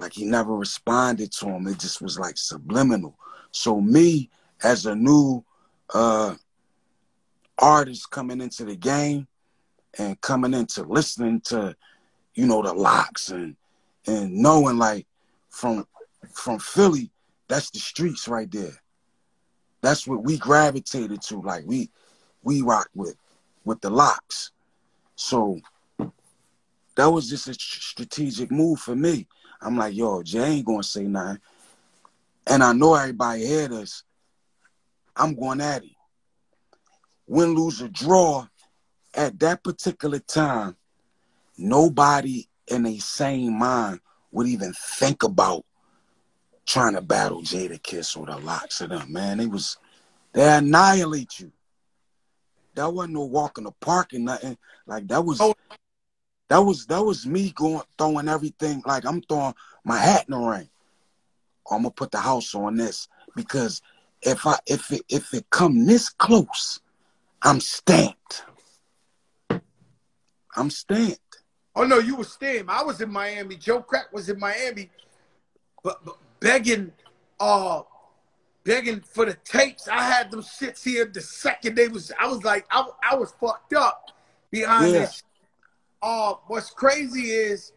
Like he never responded to him. It just was like subliminal. So me, as a new artist coming into the game and coming into listening to, you know, the locks and knowing like from Philly, that's the streets right there. That's what we gravitated to. Like we rock with the locks. So that was just a strategic move for me. I'm like, yo, Jay ain't gonna say nothing. And I know everybody heard us. I'm going at it. Win, lose, or draw, at that particular time, nobody in a sane mind would even think about trying to battle Jada Kiss or the locks of them, man. They annihilate you. That wasn't no walk in the park and nothing. Like that was me throwing everything. Like I'm throwing my hat in the ring. I'm gonna put the house on this because if it come this close, I'm stamped. I'm stamped. Oh no, you were stamped. I was in Miami. Joe Crack was in Miami. begging, begging for the tapes. I had them shits here the second they was. I was like, I was fucked up behind Yeah. this. What's crazy is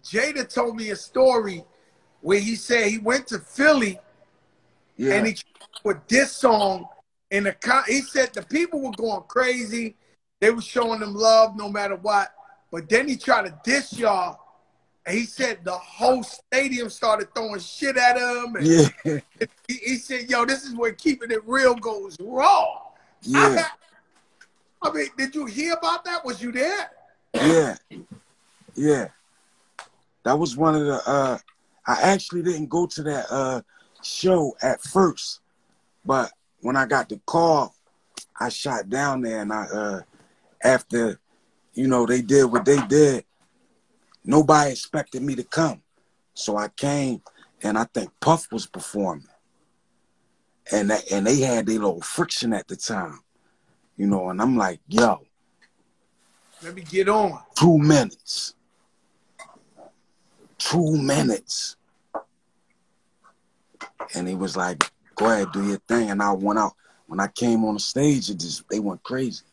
Jada told me a story where he said he went to Philly and he with this song in the he said the people were going crazy. They were showing them love no matter what. But then he tried to diss y'all. And he said the whole stadium started throwing shit at him. And Yeah. he said, yo, this is where keeping it real goes wrong. Yeah. I mean, did you hear about that? Was you there? Yeah. Yeah. That was one of the I actually didn't go to that show at first, but when I got the call, I shot down there, and I after, you know, they did what they did, nobody expected me to come. So I came, and I think Puff was performing. And they had their little friction at the time, you know, and I'm like, yo, let me get on. 2 minutes. 2 minutes. And he was like, go ahead, do your thing. And I went out. When I came on the stage, they went crazy.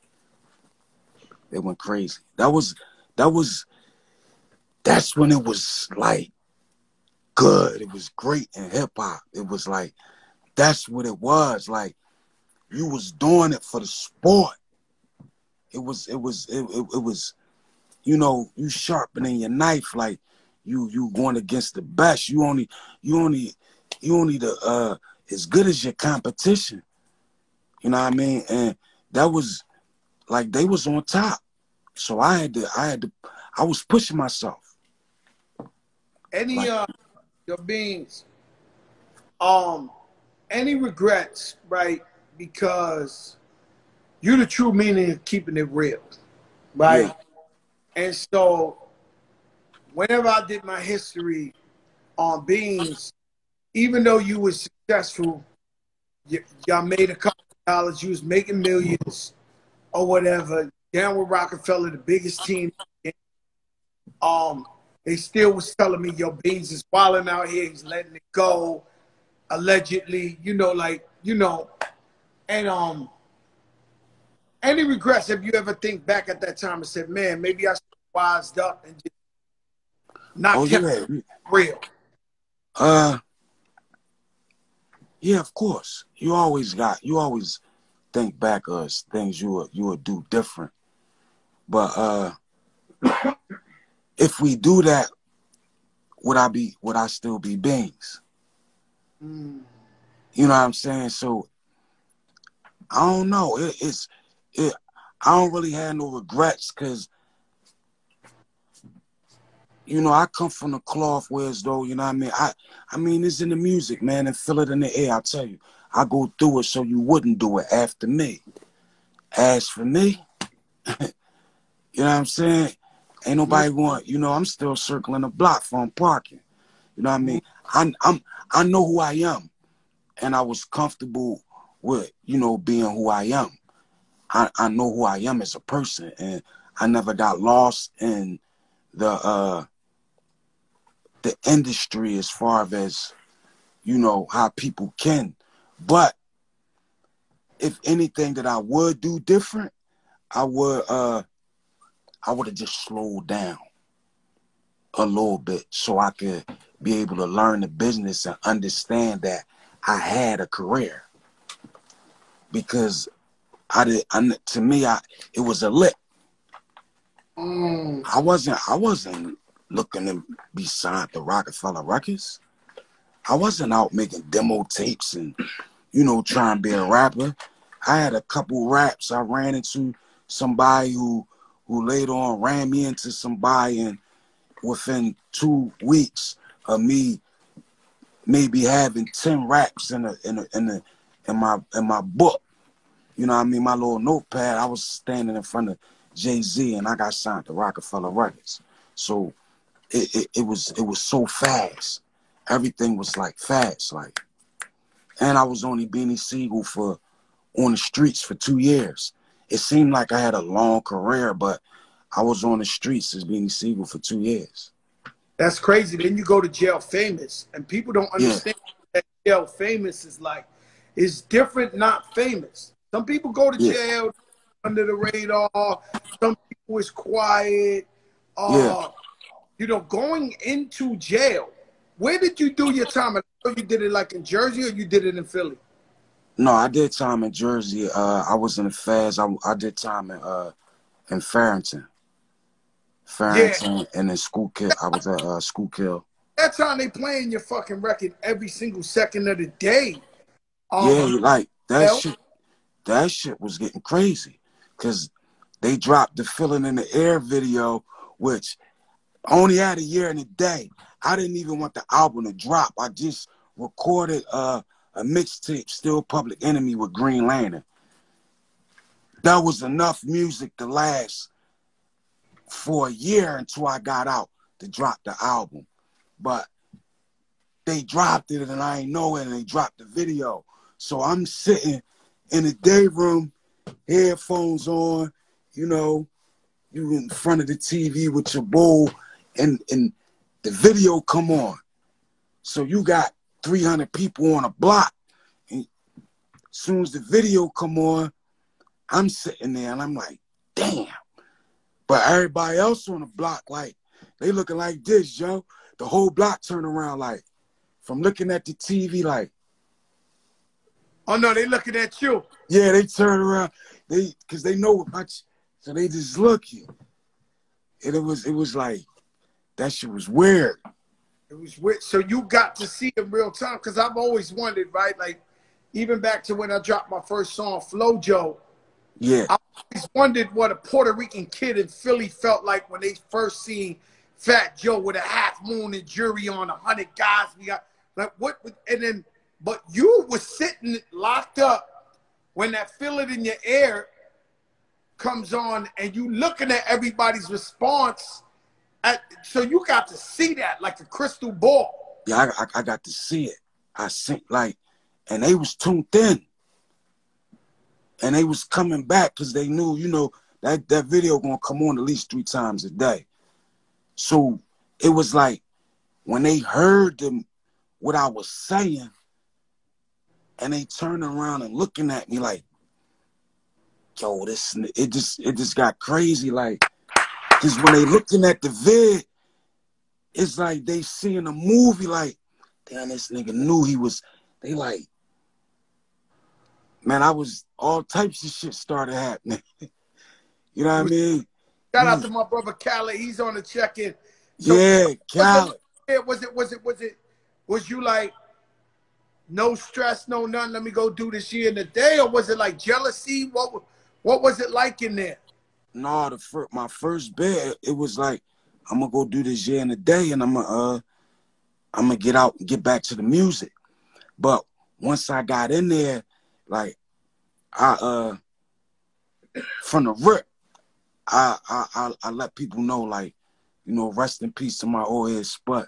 They went crazy. That's when it was like good. It was great in hip hop. It was like, that's what it was. Like, you was doing it for the sport. It was, you know, you sharpening your knife, like you going against the best. You only the as good as your competition. You know what I mean? And that was like they was on top. So I was pushing myself. Any like, your beings, any regrets, right? Because you're the true meaning of keeping it real, right? Yeah. And so whenever I did my history on Beans, even though you were successful, y'all made a couple of dollars, you was making millions or whatever, down with Rockefeller, the biggest team. They still was telling me, yo, Beans is wilding out here, he's letting it go, allegedly, you know, like, you know. And any regrets, if you ever think back at that time and said, man, maybe I should have wised up and just not kept it real? Yeah, of course. You always think back as things you would do different. But if we do that, would I still be Beans? You know what I'm saying? So I don't know. I don't really have no regrets because, you know, I come from the cloth where as though, you know what I mean? I mean, it's in the music, man, and feel it in the air. I tell you, I go through it so you wouldn't do it after me. As for me, you know what I'm saying? Ain't nobody want, you know, I'm still circling the block from parking. You know what I mean? I know who I am, and I was comfortable with, you know, being who I am. I know who I am as a person, and I never got lost in the industry as far as, you know, how people can. But if anything that I would do different, I would have just slowed down a little bit so I could be able to learn the business and understand that I had a career. Because to me, it was a lick. I wasn't looking to be signed to Rockefeller Records. I wasn't out making demo tapes and, you know, trying to be a rapper. I had a couple raps. I ran into somebody who later on ran me into somebody, and within 2 weeks of me maybe having 10 raps in my book, you know what I mean, my little notepad, I was standing in front of Jay-Z, and I got signed to Rockefeller Records. So it was so fast. Everything was like fast, like. And I was only Beanie Sigel on the streets for 2 years. It seemed like I had a long career, but I was on the streets as Beanie Sigel for 2 years. That's crazy. Then you go to jail famous, and people don't Yeah, understand that jail famous is like. It's different, not famous. Some people go to yeah, jail under the radar. Some people is quiet. yeah. You know, going into jail. Where did you do your time? I know you did it like in Jersey, or you did it in Philly. No, I did time in Jersey. I was in the feds. I did time in Farrington. Yeah, Farrington and then Schuylkill. I was at Schuylkill. that time they playing your fucking record every single second of the day. Yeah, Um, like that hell, shit. That shit was getting crazy, cause they dropped the "Feeling in the Air" video, which only had a year and a day. I didn't even want the album to drop. I just recorded a mixtape, "Still Public Enemy" with Green Lantern. That was enough music to last for a year until I got out to drop the album. But they dropped it and I ain't know it, and they dropped the video. So I'm sitting in the day room, headphones on, you know, you in front of the TV with your bowl, and the video come on. So you got 300 people on a block. And as soon as the video come on, I'm sitting there and I'm like, damn. But everybody else on the block, like, they looking like this, yo. The whole block turn around, like, from looking at the TV, like, oh no, they looking at you. yeah, they turn around. Cause they know much, so they just looking. And it was like, that shit was weird. It was weird. So you got to see it real time, because I've always wondered, right? Like, even back to when I dropped my first song, Flojo. Yeah. I always wondered what a Puerto Rican kid in Philly felt like when they first seen Fat Joe with a half moon and jury on 100 guys. We got like what, and then, but you were sitting locked up when that "Feel It in Your Air" comes on, and you looking at everybody's response. So you got to see that like a crystal ball. Yeah, I got to see it. I sent like, and they was tuned in. And they was coming back because they knew, you know, that video gonna come on at least 3 times a day. So it was like when they heard what I was saying, and they turning around and looking at me like, yo, it just got crazy. Like, because when they looking at the vid, it's like they seeing a movie like, damn, this nigga knew he was, they like, man, all types of shit started happening. You know what I mean? Shout out to my brother Khaled. He's on the check-in. So yeah, Khaled. Was you like, no stress, no none, let me go do this year in the day? Or was it like jealousy? What was it like in there? No, my first bed, it was like, I'm gonna go do this year in a day, and I'm gonna get out and get back to the music. But once I got in there, like, I from the rip, I let people know, like, you know, rest in peace to my old head Sput.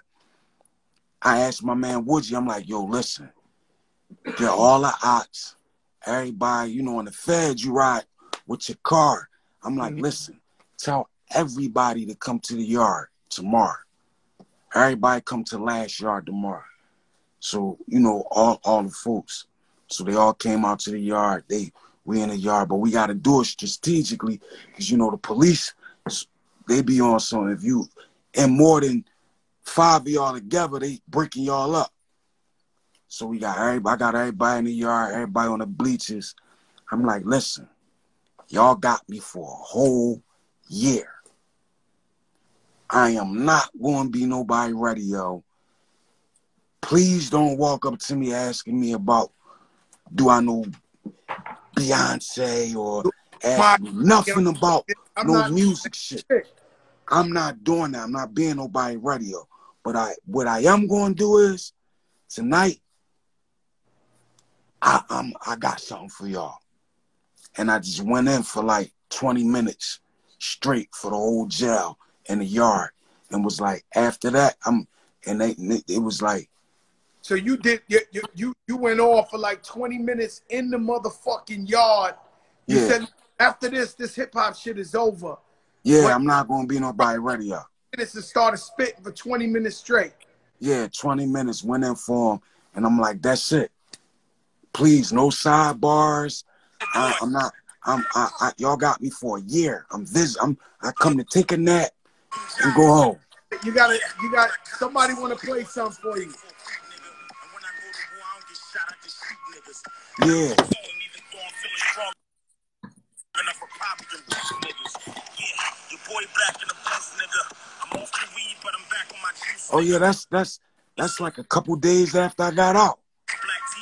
I asked my man Woodgie, I'm like, yo, listen, get all the ops, everybody, you know, in the feds, you ride with your car. I'm like, listen, tell everybody to come to the yard tomorrow. Everybody come to last yard tomorrow. So, you know, all the folks. So they all came out to the yard. We in the yard, but we got to do it strategically because, you know, the police, they be on something. If you, and more than 5 of y'all together, they breaking y'all up. So I got everybody in the yard, everybody on the bleachers. I'm like, listen, y'all got me for a whole year. I am not going to be nobody radio. Please don't walk up to me asking me about, do I know Beyonce, or ask me nothing about no music shit. I'm not doing that. I'm not being nobody radio. But what I am going to do is, tonight, I got something for y'all. And I just went in for like 20 minutes straight for the whole jail in the yard, and was like, after that, it was like. So you did, you went off for like 20 minutes in the motherfucking yard. You said, after this hip hop shit is over. Yeah, I'm not gonna be nobody radio. minutes and started spitting for 20 minutes straight. Yeah, 20 minutes, went in for him. And I'm like, that's it. Please, no sidebars. Y'all got me for a year. I come to take a nap and go home. You got somebody want to play something for you. Yeah. Oh yeah, that's like a couple days after I got out.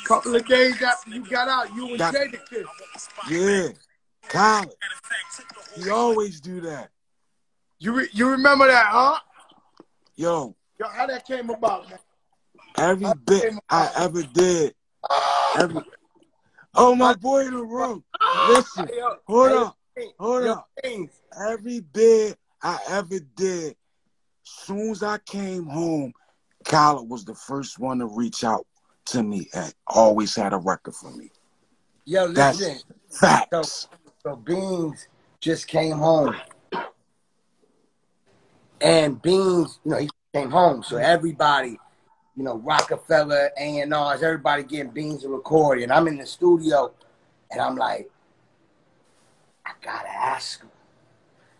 Couple of days after you got out, you and Jadakiss. Yeah, college. He always do that. You remember that, huh? Yo, how that came about, man? Every bit I ever did. Oh, my boy in the room. Listen, hold up. Every bit I ever did, soon as I came home, Khaled was the first one to reach out to me and always had a record for me. Yo, listen. That's facts. So Beans just came home. And Beans, he came home. So everybody, Rockefeller, A&Rs, everybody getting Beans a recording. And I'm in the studio, and I'm like, I gotta ask him.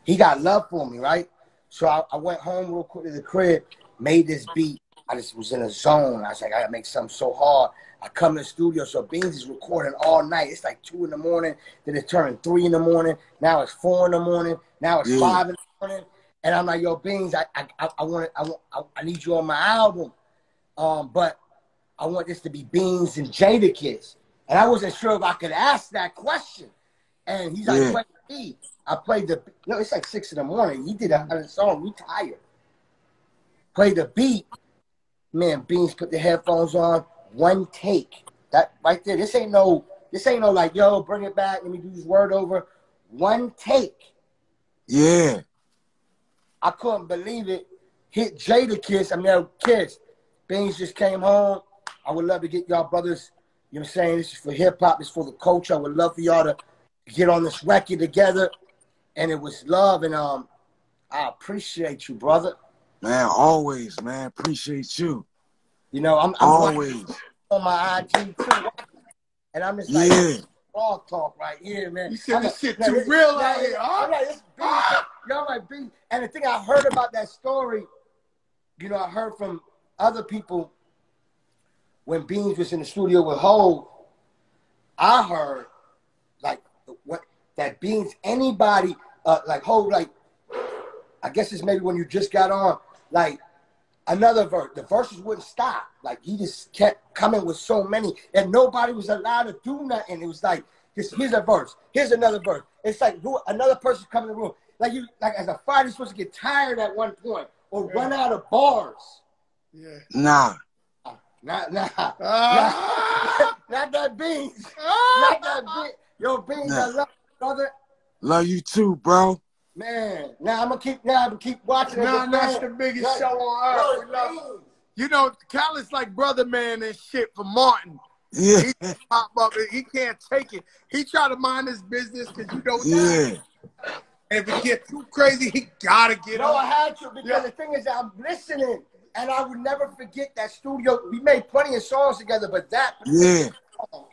He got love for me, right? So I went home real quick to the crib, made this beat. I just was in a zone. I was like, I gotta make something so hard. I come to the studio, so Beans is recording all night. It's like 2 in the morning, then it turned 3 in the morning. Now it's 4 in the morning. Now it's 5 in the morning. And I'm like, yo, Beans, I need you on my album. But I want this to be Beans and Jadakiss. And I wasn't sure if I could ask that question. And he's like, play the beat. I played the, it's like 6 in the morning. He did a song, we tired. Played the beat. Man, Beans put the headphones on, one take. That right there, this ain't no like, yo, bring it back, let me do this word over. One take. Yeah. I couldn't believe it. Hit Jadakiss, Kiss. Beans just came home. I would love to get y'all brothers, you know what I'm saying? This is for hip-hop. It's for the culture. I would love for y'all to get on this record together. And it was love. And I appreciate you, brother. Man, always, man. Appreciate you. I'm always on my IG, too. And I'm just like, raw talk right here, man. You said this shit too real out here, huh? I'm like, it's Beans. Y'all like Beans. And the thing I heard about that story, I heard from other people when Beans was in the studio with Hov. I heard that Beans, anybody like Hov, like I guess it's maybe when you just got on, like another verse. The verses wouldn't stop. Like he just kept coming with so many, and nobody was allowed to do nothing. It was like, here's a verse, here's another verse. It's like another person coming in the room. Like as a fighter, you're supposed to get tired at one point or run out of bars. Yeah. Nah. Not that Beans. Not that Beans. Yo, Beans, I love you, brother. Love you too, bro. Man, now I'm gonna keep watching. That's the biggest show on earth. We love you. Khaled's like brother man and shit for Martin. Yeah. He pop up. He can't take it. He try to mind his business because you don't know. And if it get too crazy, he gotta get on. No, I had to because the thing is, I'm listening, and I would never forget that studio. We made plenty of songs together, but that song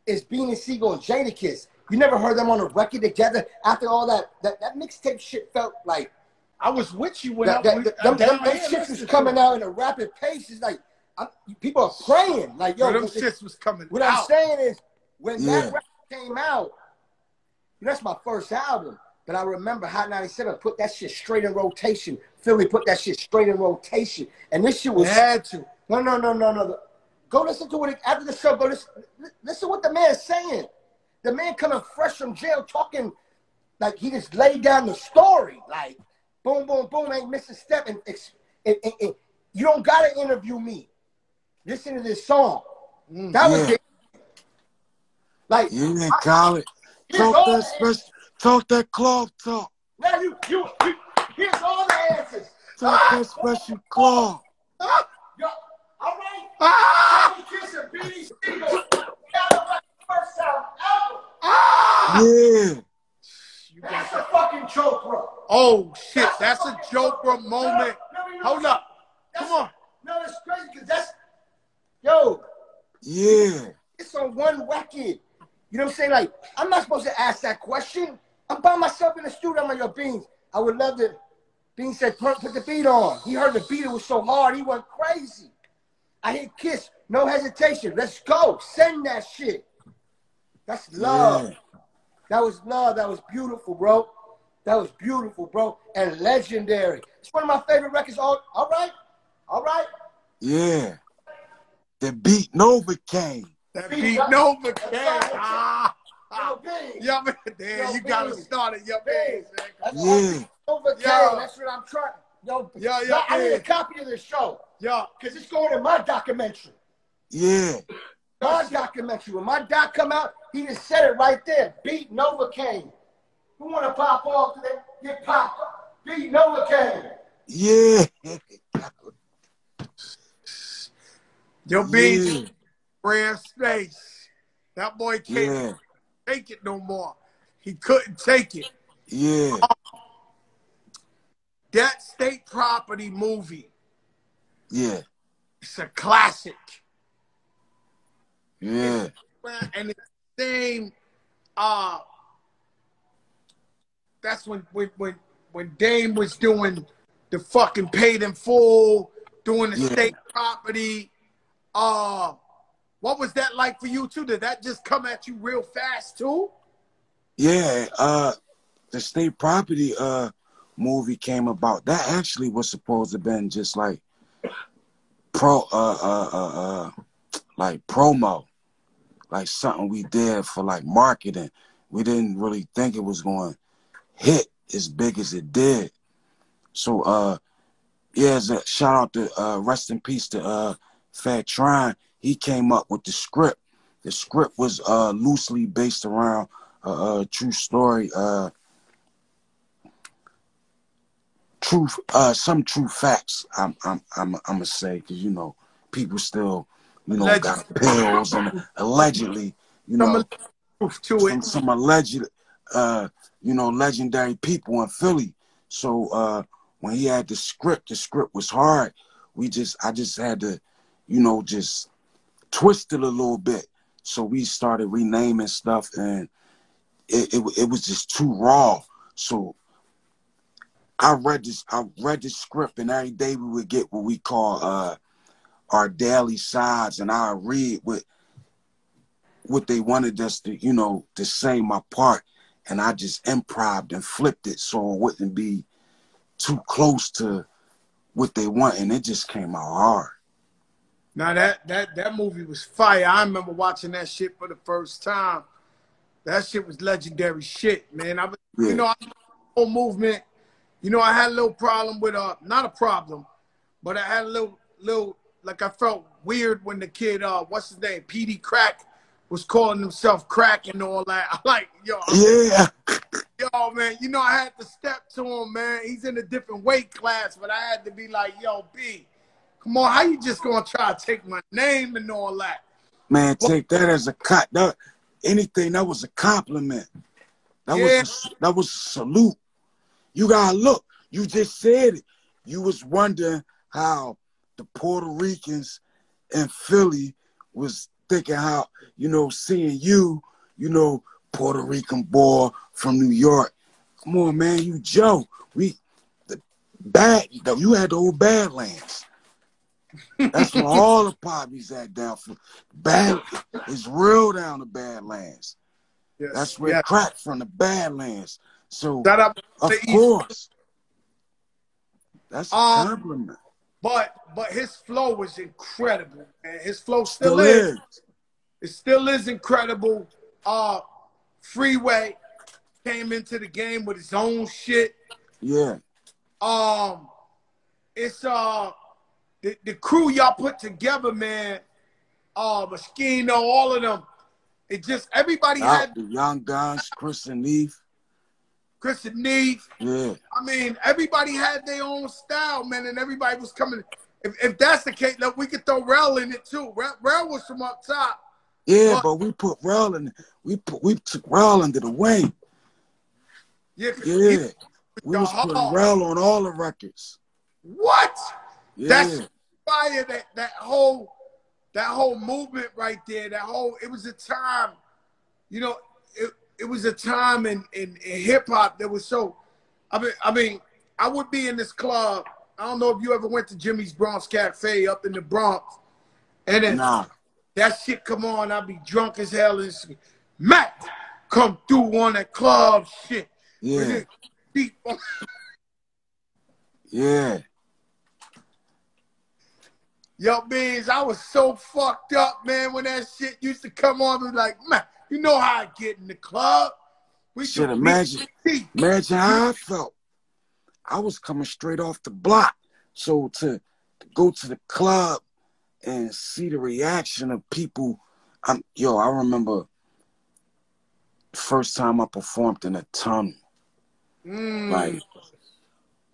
is Beanie Sigel and Jadakiss. You never heard them on a record together after all that mixtape shit felt like. I was with you when them shits was coming out in a rapid pace. It's like people are praying. Like, yo, them shits was coming what out. I'm saying is, when that record came out, that's my first album. But I remember Hot 97 put that shit straight in rotation. Philly put that shit straight in rotation. And this shit was... Had to. No. Go listen to it after the show. Go listen to what the man's saying. The man coming fresh from jail talking like he just laid down the story. Like, boom, boom, boom, ain't missing a step. And you don't got to interview me. Listen to this song. That was it. Like... You ain't Khaled. Talk that cloth talk. Now you here's all the answers. Talk that special cloth. Yo, all right. Kiss and Beanie Sigel. First time album. Yeah. That's a fucking joke, bro. Oh shit. That's a Joker moment. Hold up. Come on. No, it's crazy because that's, yo. Yeah. It's on one record. You know what I'm saying? Like, I'm not supposed to ask that question. I'm by myself in the studio. I'm like, yo, Beans, I would love to. Beans said, put the beat on. He heard the beat. It was so hard. He went crazy. I hit Kiss. No hesitation. Let's go. Send that shit. That's love. Yeah. That was love. That was beautiful, bro. That was beautiful, bro. And legendary. It's one of my favorite records. All right? All right? Yeah. The beat Nova came. That beat Nova came. Yo, man, damn, you got to start it. Yo, Beans. Yeah. Nova came. That's what I'm trying. Yo, I need a copy of this show. Yeah. Because it's going in my documentary. Yeah. My documentary. When my doc come out, he just said it right there. Beat Nova came. Who want to pop off today? Get popped. Beat Nova came. Yeah. Yo, Beans, rare space. That boy can't take it no more. He couldn't take it. Yeah. That State Property movie. Yeah. It's a classic. Yeah. And it's the same. That's when Dame was doing the fucking paid in full, doing the State Property. What was that like for you too? Did that just come at you real fast too? Yeah. The State Property movie came about. That actually was supposed to have been just like like promo, like something we did for like marketing. We didn't really think it was going to hit as big as it did. So yeah, shout out to rest in peace to Fat Trine. He came up with the script. The script was loosely based around a true story, some true facts. I'm gonna say, because you know people still got pills and allegedly some alleged legendary people in Philly. So when he had the script was hard. I just had to just twist it a little bit. So we started renaming stuff, and it was just too raw. So I read the script, and every day we would get what we call our daily sides, and I read what they wanted us to say my part, and I just improv'd and flipped it so it wouldn't be too close to what they want, and it just came out hard. Now that movie was fire. I remember watching that shit for the first time. That shit was legendary shit, man. Whole movement. I had a little problem with not a problem, but I had a little like I felt weird when the kid what's his name, PD Crack, was calling himself Crack and all that. I like yo man, I had to step to him, man. He's in a different weight class, but I had to be like, yo, B, come on, how you just gonna try to take my name and all that? Man, take that as a cut. Anything that was a compliment. That was a salute. You gotta look. You just said it. You was wondering how the Puerto Ricans in Philly was thinking how, seeing you, Puerto Rican boy from New York. Come on, man, you Joe. You had the old Badlands. That's where all the poppies at down for bad. It's real down the Badlands. Yes, that's where Crack from the Badlands. So of course, that's a compliment. But his flow was incredible, man. His flow still is. It still is incredible. Freeway came into the game with his own shit. Yeah. It's the crew y'all put together, man. Moschino, all of them. It just everybody had the Young Guns, Chris and Neve. Yeah. I mean, everybody had their own style, man, and everybody was coming. If that's the case, look, we could throw Rel in it too. Rel was from up top. Yeah, but we put Rel in. We took Rel under the wing. Yeah. We Your was putting heart. Rel on all the records. What? Yeah. That's fire. That whole movement right there. It was a time, you know, it was a time in hip hop that was so. I mean, I would be in this club. I don't know if you ever went to Jimmy's Bronx Cafe up in the Bronx, and then that shit come on. I'd be drunk as hell and Matt come through on that club shit. Yeah. Yeah. Yo, Beans, I was so fucked up, man, when that shit used to come on. I was like, man, you know how I get in the club. We should imagine how I felt. I was coming straight off the block. So to go to the club and see the reaction of people, I remember the first time I performed in a tunnel. Like,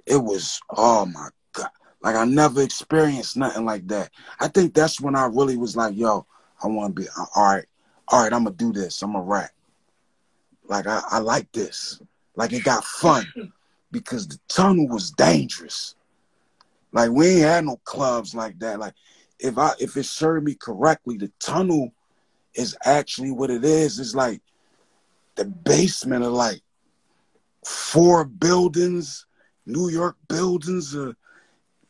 it was, oh my God. Like, I never experienced nothing like that. I think that's when I really was like, yo, I want to be, all right, I'm going to do this. I'm going to rap. Like, I like this. Like, it got fun because the tunnel was dangerous. Like, we ain't had no clubs like that. Like, if it served me correctly, the tunnel is actually what it is. It's like the basement of like 4 buildings, New York buildings.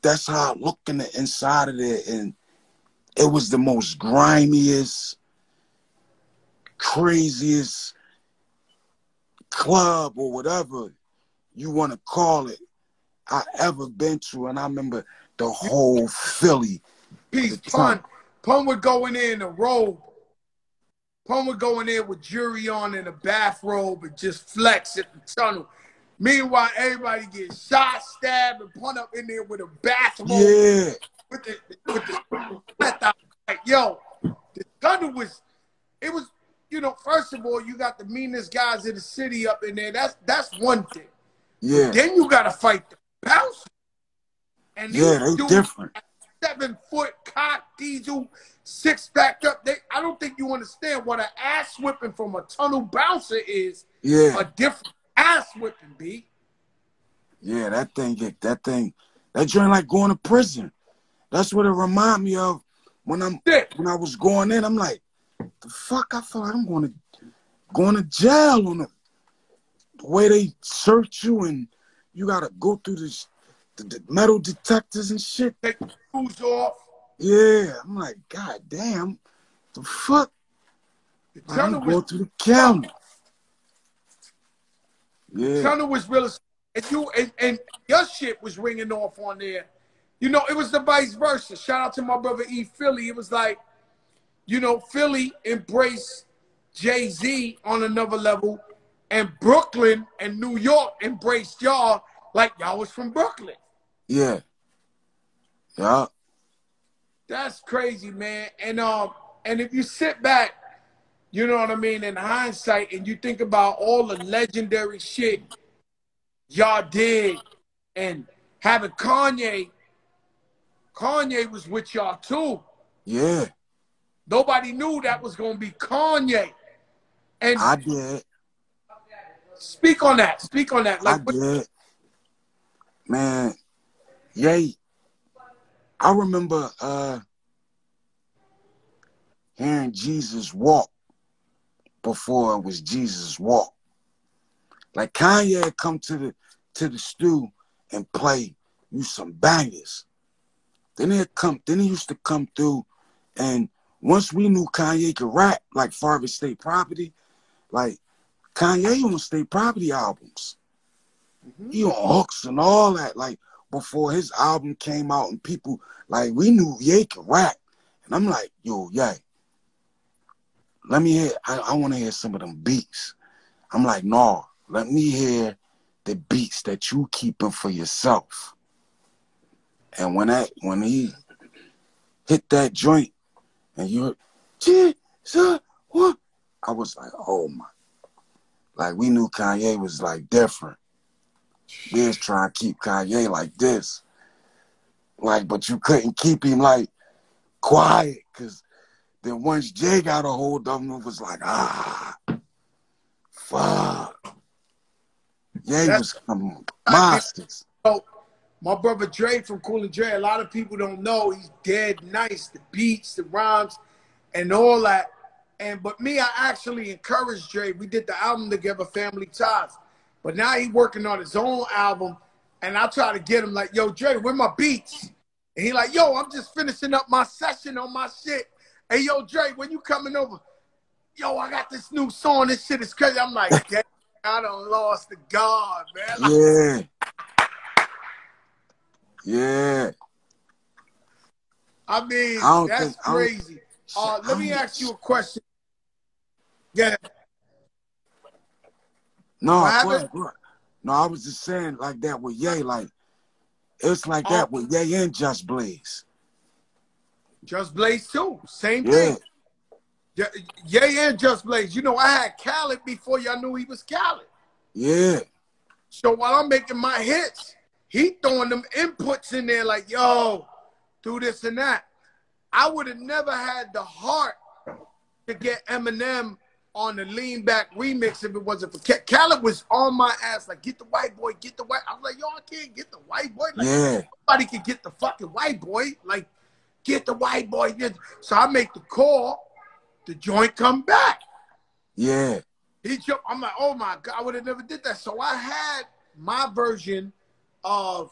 That's how I look in the inside of there. And it was the most grimiest, craziest club or whatever you want to call it I ever been to. And I remember the whole Philly. Pun would go in there in a robe. Pun would go in there with jury on in a bathrobe and just flex at the tunnel. Meanwhile, everybody gets shot, stabbed, and Pun up in there with a bathrobe. Yeah. With the like, yo, the tunnel was, it was, you know, first of all, you got the meanest guys in the city up in there. That's one thing. Yeah. But then you got to fight the bounce. And yeah, they different. 7-foot cock diesel, 6-pack up. I don't think you understand what an ass whipping from a tunnel bouncer is. Yeah. A different ass whipping, B. Yeah, that joint like going to prison. That's what it remind me of when I was going in. I'm like, the fuck, I feel like I'm going to jail on the way they search you and you gotta go through the metal detectors and shit. Take the shoes off. Yeah, I'm like, God damn, the fuck? The tunnel was to the county. Yeah. The tunnel was real, and your shit was ringing off on there. You know, it was the vice versa. Shout out to my brother E. Philly. It was like, you know, Philly embraced Jay-Z on another level, and Brooklyn and New York embraced y'all like y'all was from Brooklyn. Yeah. Yeah. That's crazy, man. And if you sit back, you know what I mean, in hindsight, and you think about all the legendary shit y'all did, and having Kanye was with y'all too. Yeah. Nobody knew that was gonna be Kanye. And I did. Speak on that. Like, I did. Man, yay. I remember hearing Jesus Walk before it was Jesus Walk. Like Kanye had come to the stew and play you some bangers. Then he used to come through, and once we knew Kanye could rap, like Farver State Property, like Kanye on State Property albums. He on hooks and all that, like before his album came out, and people, like, we knew Ye could rap. And I'm like, yo, Ye, let me hear, I want to hear some of them beats. I'm like, no, let me hear the beats that you keeping for yourself. And when he hit that joint, and you heard, Jesus, what? I was like, oh my. Like, we knew Kanye was like different. We was trying to keep Kanye like this. Like, but you couldn't keep him like quiet, because then once Jay got a hold of him, it was like, fuck. Yeah, he was I did. monsters. So, my brother Dre from Cool and Dre, a lot of people don't know he's dead nice. The beats, the rhymes, and all that. But me, I actually encouraged Dre. We did the album together, Family Ties. But now he working on his own album, and I try to get him like, yo, Dre, where my beats? And he like, yo, I'm just finishing up my session on my shit. Hey, yo, Dre, when you coming over? Yo, I got this new song. This shit is crazy. I'm like, damn, I done lost the God, man. Yeah. Yeah. I mean, that's I don't, crazy. Let me ask you a question. Yeah. No, What go happened? ahead, go ahead. No, I was just saying like that with Ye, like it's like Oh, that with Ye and Just Blaze. Just Blaze too. Same Yeah, thing. Yeah, and Just Blaze. You know, I had Khaled before y'all knew he was Khaled. yeah, So while I'm making my hits, he throwing them inputs in there like, yo, do this and that. I would have never had the heart to get Eminem on the Lean Back remix if it wasn't for Khaled was on my ass like, get the white boy, get the white. I was like, yo, I can't get the white boy. Like, yeah, nobody can get the fucking white boy. Like, get the white boy. So I make the call. The joint come back. yeah, He jumped. I'm like, oh my God, I would have never did that. So I had my version of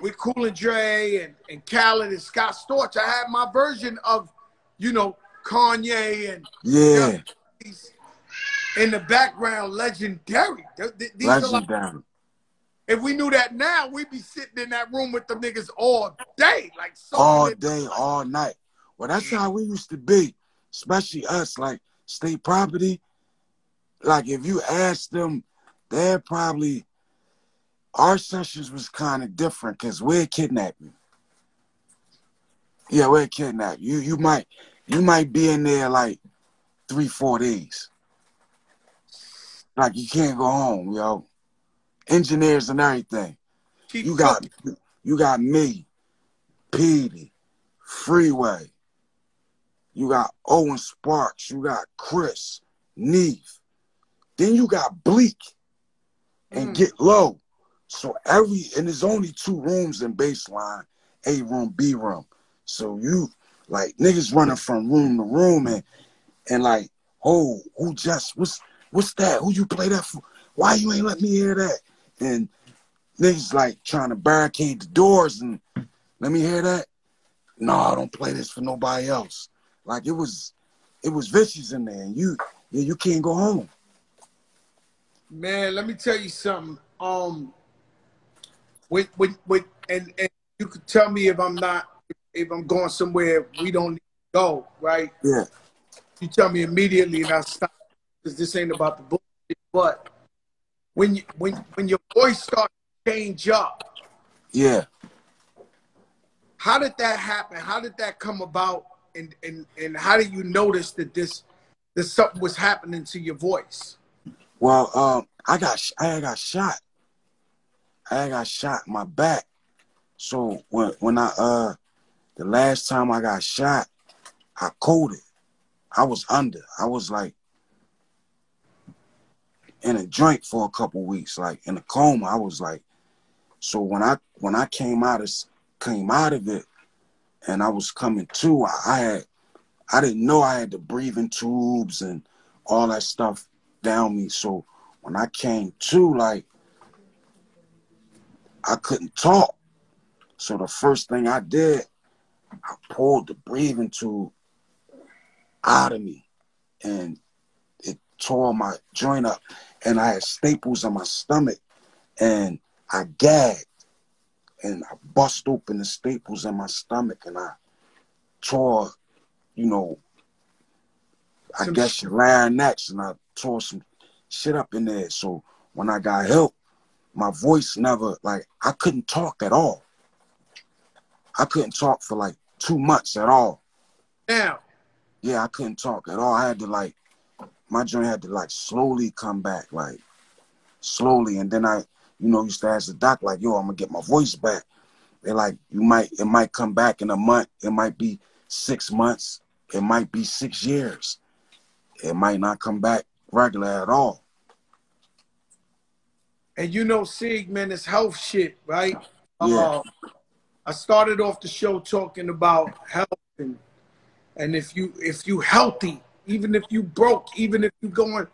with Cool and Dre and Khaled and Scott Storch. I had my version of, you know, Kanye and yeah. in the background, legendary. These are like, Legendary. if we knew that now, we'd be sitting in that room with them niggas all day, like All soaking day, all night. Well, that's how we used to be, especially us, like state property. Like if you ask them, they're probably, our sessions was kind of different because we're kidnapping. Yeah, we're kidnapping. You might be in there like 3-4 days. Like you can't go home, yo. Engineers and everything. You got me, Petey, Freeway. You got Owen Sparks. You got Chris, Neve. Then you got Bleak and Get Low. So and there's only 2 rooms in baseline, A room, B room. So you like niggas running from room to room and like, oh, what's that? Who you play that for? Why you ain't let me hear that? And niggas like trying to barricade the doors and let me hear that. No, I don't play this for nobody else. Like it was vicious in there. And you can't go home. Man, let me tell you something. And you could tell me if I'm going somewhere we don't need to go, right? Yeah. You tell me immediately and I stop because this ain't about the bullshit. But when your voice starts to change up, yeah. how did that happen? How did that come about? And how did you notice that this something was happening to your voice? Well, I got shot. I got shot in my back. So when I the last time I got shot, I coded. I was under. I was like in a joint for a couple weeks, like in a coma. I was like, so when I came out of it, and I was coming to, I didn't know I had the breathing tubes and all that stuff down me. So when I came to, like, I couldn't talk. So the first thing I did, I pulled the breathing tube out of me and it tore my joint up. And I had staples in my stomach and I gagged and I bust open the staples in my stomach and I tore, I guess your larynx, and I tore some shit up in there. So when I got help, my voice never, like, I couldn't talk at all. I couldn't talk for like 2 months at all. Now. Yeah, I couldn't talk at all. I had to like, my joint had to like slowly come back, like slowly. And then I, used to ask the doc like, yo, I'm gonna get my voice back. They're like, it might come back in a month. It might be 6 months. It might be 6 years. It might not come back regular at all. And you know, Sig, man, it's health shit, right? Yeah. I started off the show talking about health, and if you healthy, even if you broke, even if you going,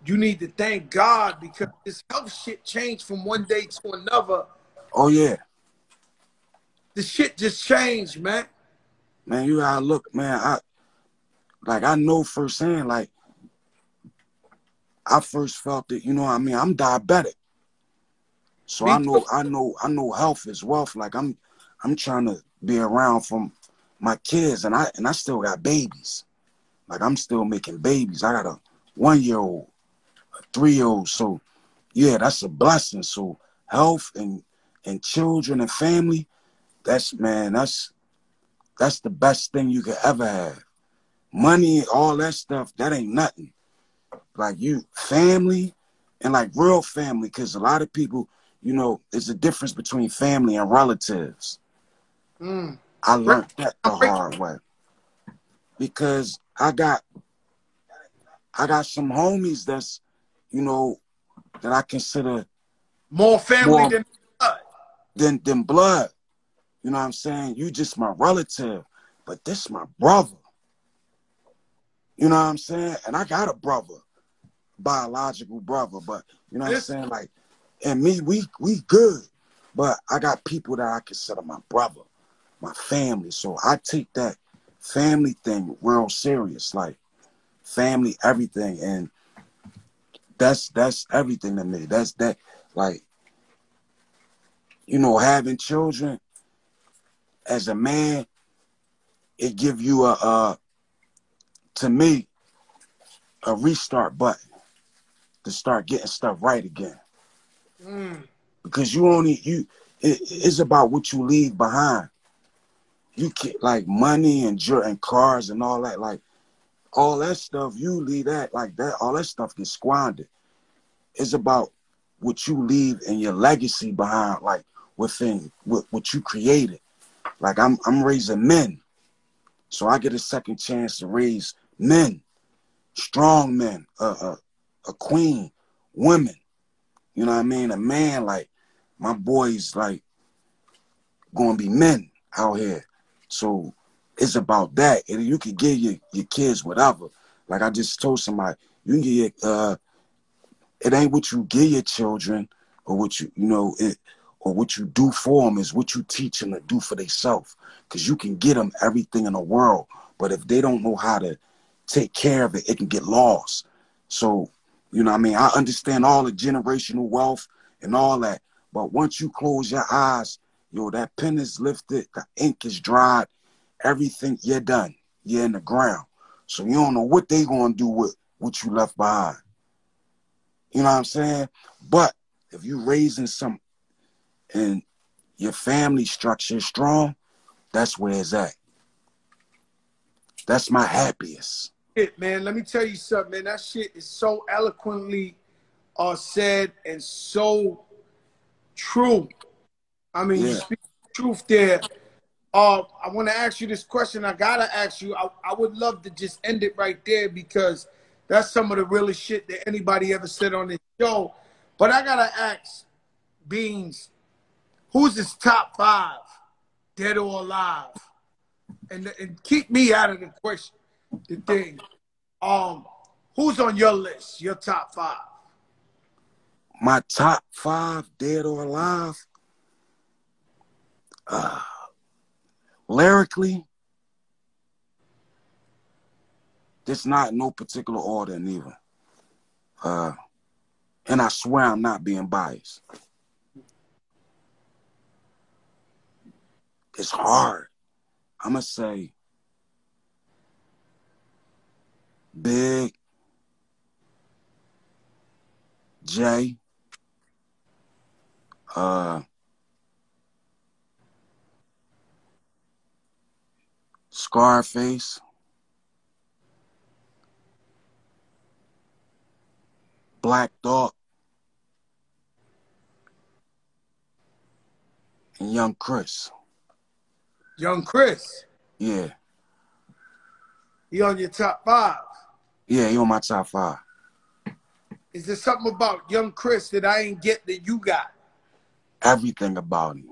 you need to thank God, because this health shit changed from one day to another. Oh yeah. The shit just changed, man. Man, you gotta look, man. I know firsthand, like I first felt it, you know what I mean? I'm diabetic. So Me too. I know health is wealth. Like I'm trying to be around from my kids, and I still got babies. Like I'm still making babies. I got a 1-year-old, a 3-year-old. So yeah, that's a blessing. So health and children and family, that's the best thing you could ever have. Money, all that stuff, that ain't nothing. Like you, family, and like real family, because a lot of people, you know, there's a difference between family and relatives. I Break, learned that the break. hard way, because I got some homies that's, you know, that I consider More family more than blood. than blood. You know what I'm saying? You just my relative, but this my brother. You know what I'm saying? And I got a brother, biological brother, but you know what I'm saying? Like, and me, we good, but I got people that I consider my brother, my family. So I take that family thing real serious, like family, everything, and that's everything to me. That's that, like, you know, having children as a man, it give you to me, a restart button to start getting stuff right again. Because it's about what you leave behind. You can't, like money and cars and all that, like all that stuff, you leave that, like that, all that stuff gets squandered. It's about what you leave and your legacy behind, like within what you created. Like I'm raising men. So I get a second chance to raise men, strong men, a queen, women. You know what I mean? A man, like my boys, like gonna be men out here. So it's about that. And you can give your kids whatever. Like I just told somebody, you can get it ain't what you give your children or what or what you do for them, is what you teach them to do for themselves. Because you can get them everything in the world, but if they don't know how to take care of it, it can get lost. So, you know what I mean? I understand all the generational wealth and all that, but once you close your eyes, that pen is lifted, the ink is dried, everything, you're done. You're in the ground. So you don't know what they gonna do with what you left behind. You know what I'm saying? But if you raising some and your family structure is strong, that's where it's at. That's my happiest. Shit, man, let me tell you something, man. That shit is so eloquently said and so true. I mean, you Yeah. speak the truth there. I want to ask you this question. I gotta ask you. I would love to just end it right there, because that's some of the realest shit that anybody ever said on this show. But I gotta ask Beans, who's his top 5, dead or alive? And keep me out of the question. The thing. Who's on your list? Your top 5? My top 5, dead or alive, lyrically, it's not in no particular order neither. And I swear I'm not being biased. It's hard. I'm going to say Big, Jay, Scarface, Black Thought, and Young Chris. Young Chris. Yeah. He on your top 5. Yeah, he on my top 5. Is there something about young Chris that I ain't get that you got? Everything about him.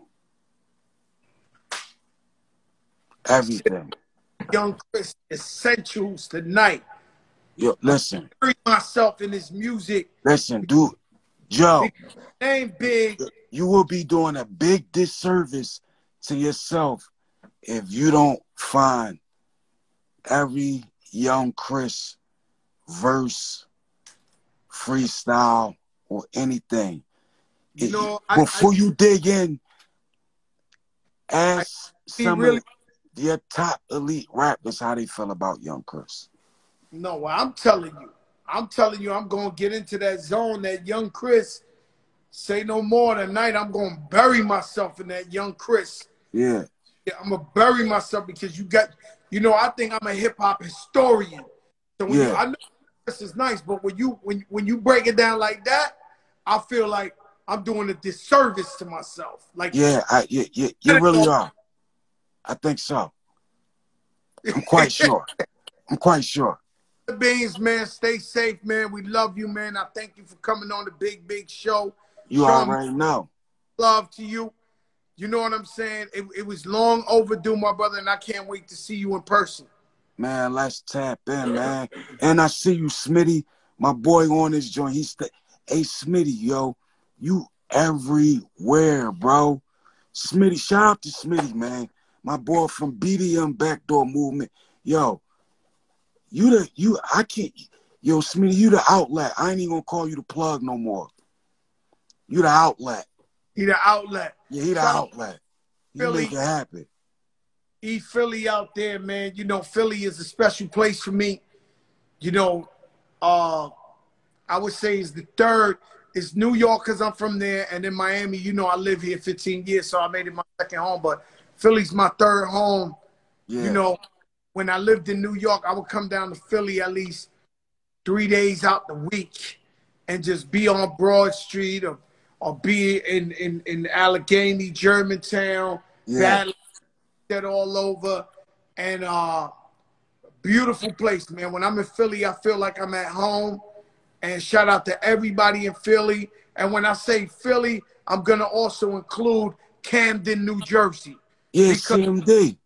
Everything. Young Chris essentials tonight. Yo, listen. I bury myself in his music. Listen, dude. Joe. Name big. You will be doing a big disservice to yourself if you don't find every young Chris verse, freestyle, or anything. You know, before you dig in, ask some of your top elite rappers how they feel about young Chris. No, I'm telling you, I'm going to get into that zone, that young Chris. Say no more tonight. I'm going to bury myself in that young Chris. Yeah. I'm going to bury myself because you got, you know, I think I'm a hip hop historian. So when I know this is nice, but when you break it down like that, I feel like I'm doing a disservice to myself. Like, yeah, you really are. I think so. I'm quite sure. I'm quite sure. Beans, man, stay safe, man. We love you, man. I thank you for coming on the big show. You Shawn, already know. Love to you. You know what I'm saying? It was long overdue, my brother, and I can't wait to see you in person. Man, let's tap in, man. And I see you, Smitty, my boy on this joint. Hey, Smitty, yo, you everywhere, bro. Smitty, shout out to Smitty, man. My boy from BDM Backdoor Movement. Yo, Smitty, you the outlet. I ain't even gonna call you the plug no more. You the outlet. He the outlet. Yeah, he the outlet. You Philly, make it happen. Philly out there, man. You know, Philly is a special place for me. You know, I would say is the third. It's New York because I'm from there, and then Miami. You know, I live here 15 years, so I made it my second home. But Philly's my third home. Yeah. You know, when I lived in New York, I would come down to Philly at least 3 days out the week and just be on Broad Street or be in Allegheny, Germantown, Bad all over. And beautiful place, man. When I'm in Philly, I feel like I'm at home. And shout out to everybody in Philly. And when I say Philly, I'm going to also include Camden, New Jersey. Yeah, CMD.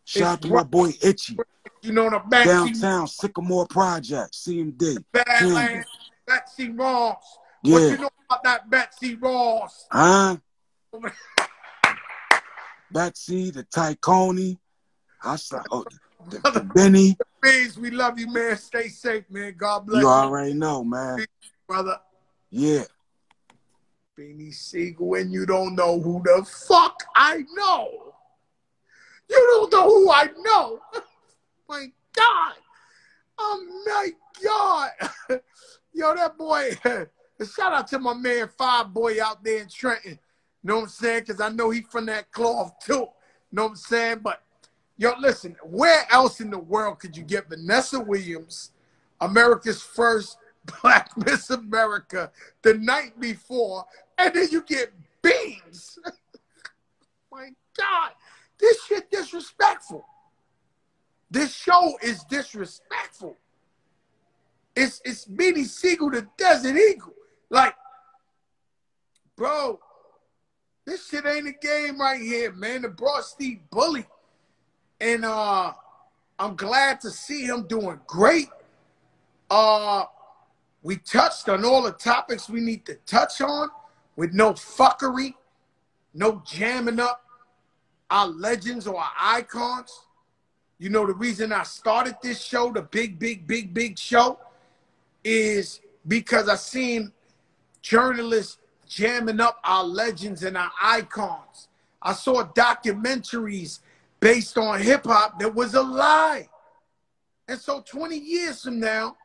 Shout out to my boy Itchy. You know, the downtown Sycamore Project, CMD. Badlands, Betsy Ross. Yeah. What you know about that Betsy Ross? Betsy, the Tycone. I saw the Benny. We love you, man. Stay safe, man. God bless you. You already know, man. Brother. Yeah. Beanie Sigel, and you don't know who the fuck I know. You don't know who I know. My God. Oh, my God. Yo, that boy. Shout out to my man, Five Boy out there in Trenton. Know what I'm saying? Because I know he from that cloth, too. Know what I'm saying? But, yo, listen, where else in the world could you get Vanessa Williams, America's first Black Miss America, the night before, and then you get Beans? My God. This shit disrespectful. This show is disrespectful. It's Beanie Sigel, the Desert Eagle. Like, bro, this shit ain't a game right here, man. The Broad Street Bully. And I'm glad to see him doing great. We touched on all the topics we need to touch on with no fuckery, no jamming up our legends or our icons. You know, the reason I started this show, the big show, is because I seen journalists jamming up our legends and our icons. I saw documentaries based on hip-hop that was a lie. And so 20 years from now,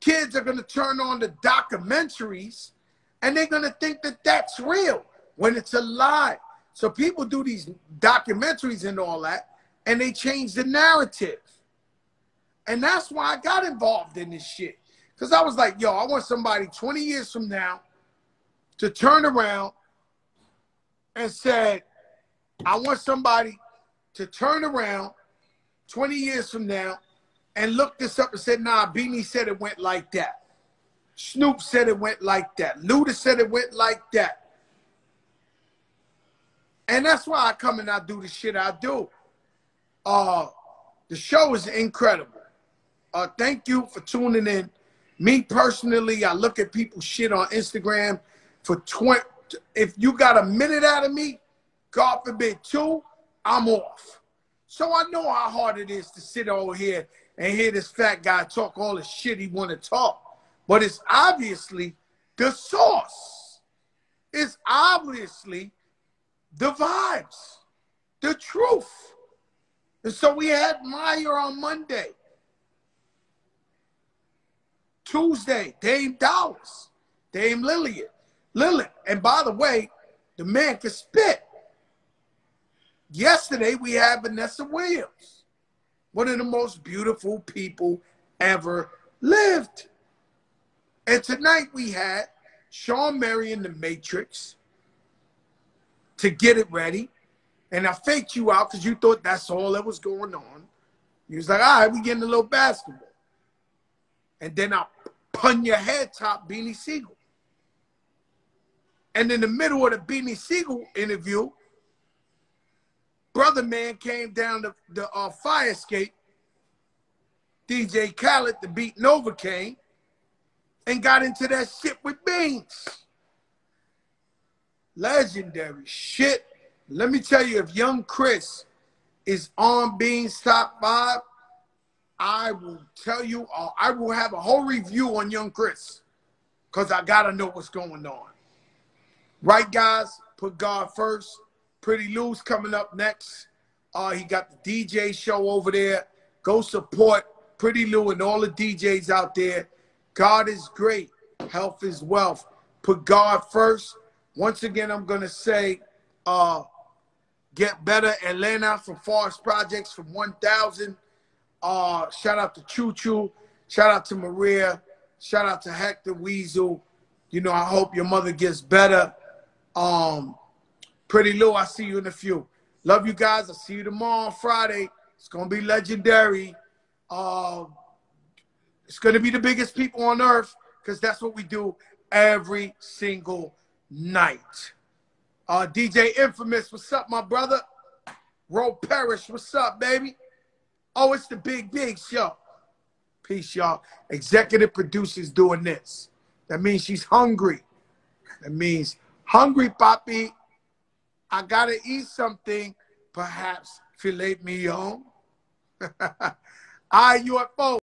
kids are going to turn on the documentaries and they're going to think that that's real when it's a lie. So people do these documentaries and all that, and they change the narrative. And that's why I got involved in this shit. Because I was like, yo, I want somebody 20 years from now to turn around and say, I want somebody to turn around 20 years from now and look this up and say, nah, Beanie said it went like that. Snoop said it went like that. Luda said it went like that. And that's why I come and I do the shit I do. The show is incredible. Thank you for tuning in. Me personally, I look at people's shit on Instagram for 20. If you got a minute out of me, God forbid 2, I'm off. So I know how hard it is to sit over here and hear this fat guy talk all the shit he want to talk. But it's obviously the source. It's obviously the vibes, the truth. And so we had Marion on Monday. Tuesday, Dame Dollars, Dame Lillian. And by the way, the man can spit. Yesterday, we had Vanessa Williams, one of the most beautiful people ever lived. And tonight we had Shawn, Marion, the Matrix, to get it ready. And I faked you out because you thought that's all that was going on. You was like, all right, we getting a little basketball. And then I pun your head top Beanie Sigel. And in the middle of the Beanie Sigel interview, brother man came down the fire escape. DJ Khaled, the beat Novocaine, and got into that shit with Beans. Legendary shit. Let me tell you, if young Chris is on Beans' top 5, I will tell you, I will have a whole review on young Chris because I got to know what's going on. Right, guys? Put God first. Pretty Lou's coming up next. He got the DJ show over there. Go support Pretty Lou and all the DJs out there. God is great. Health is wealth. Put God first. Once again, I'm going to say, Get Better Atlanta from Forest Projects from 1000. Shout out to Choo Choo. Shout out to Maria. Shout out to Hector Weasel. You know, I hope your mother gets better. Pretty Lou, I see you in a few. Love you guys. I'll see you tomorrow on Friday. It's going to be legendary. It's going to be the biggest people on earth because that's what we do every single night. DJ Infamous, what's up, my brother? Ro Parrish, what's up, baby? Oh, it's the Big Show. Peace, y'all. Executive producer's doing this. That means she's hungry. That means hungry, Papi. I got to eat something. Perhaps filet mignon. UFO.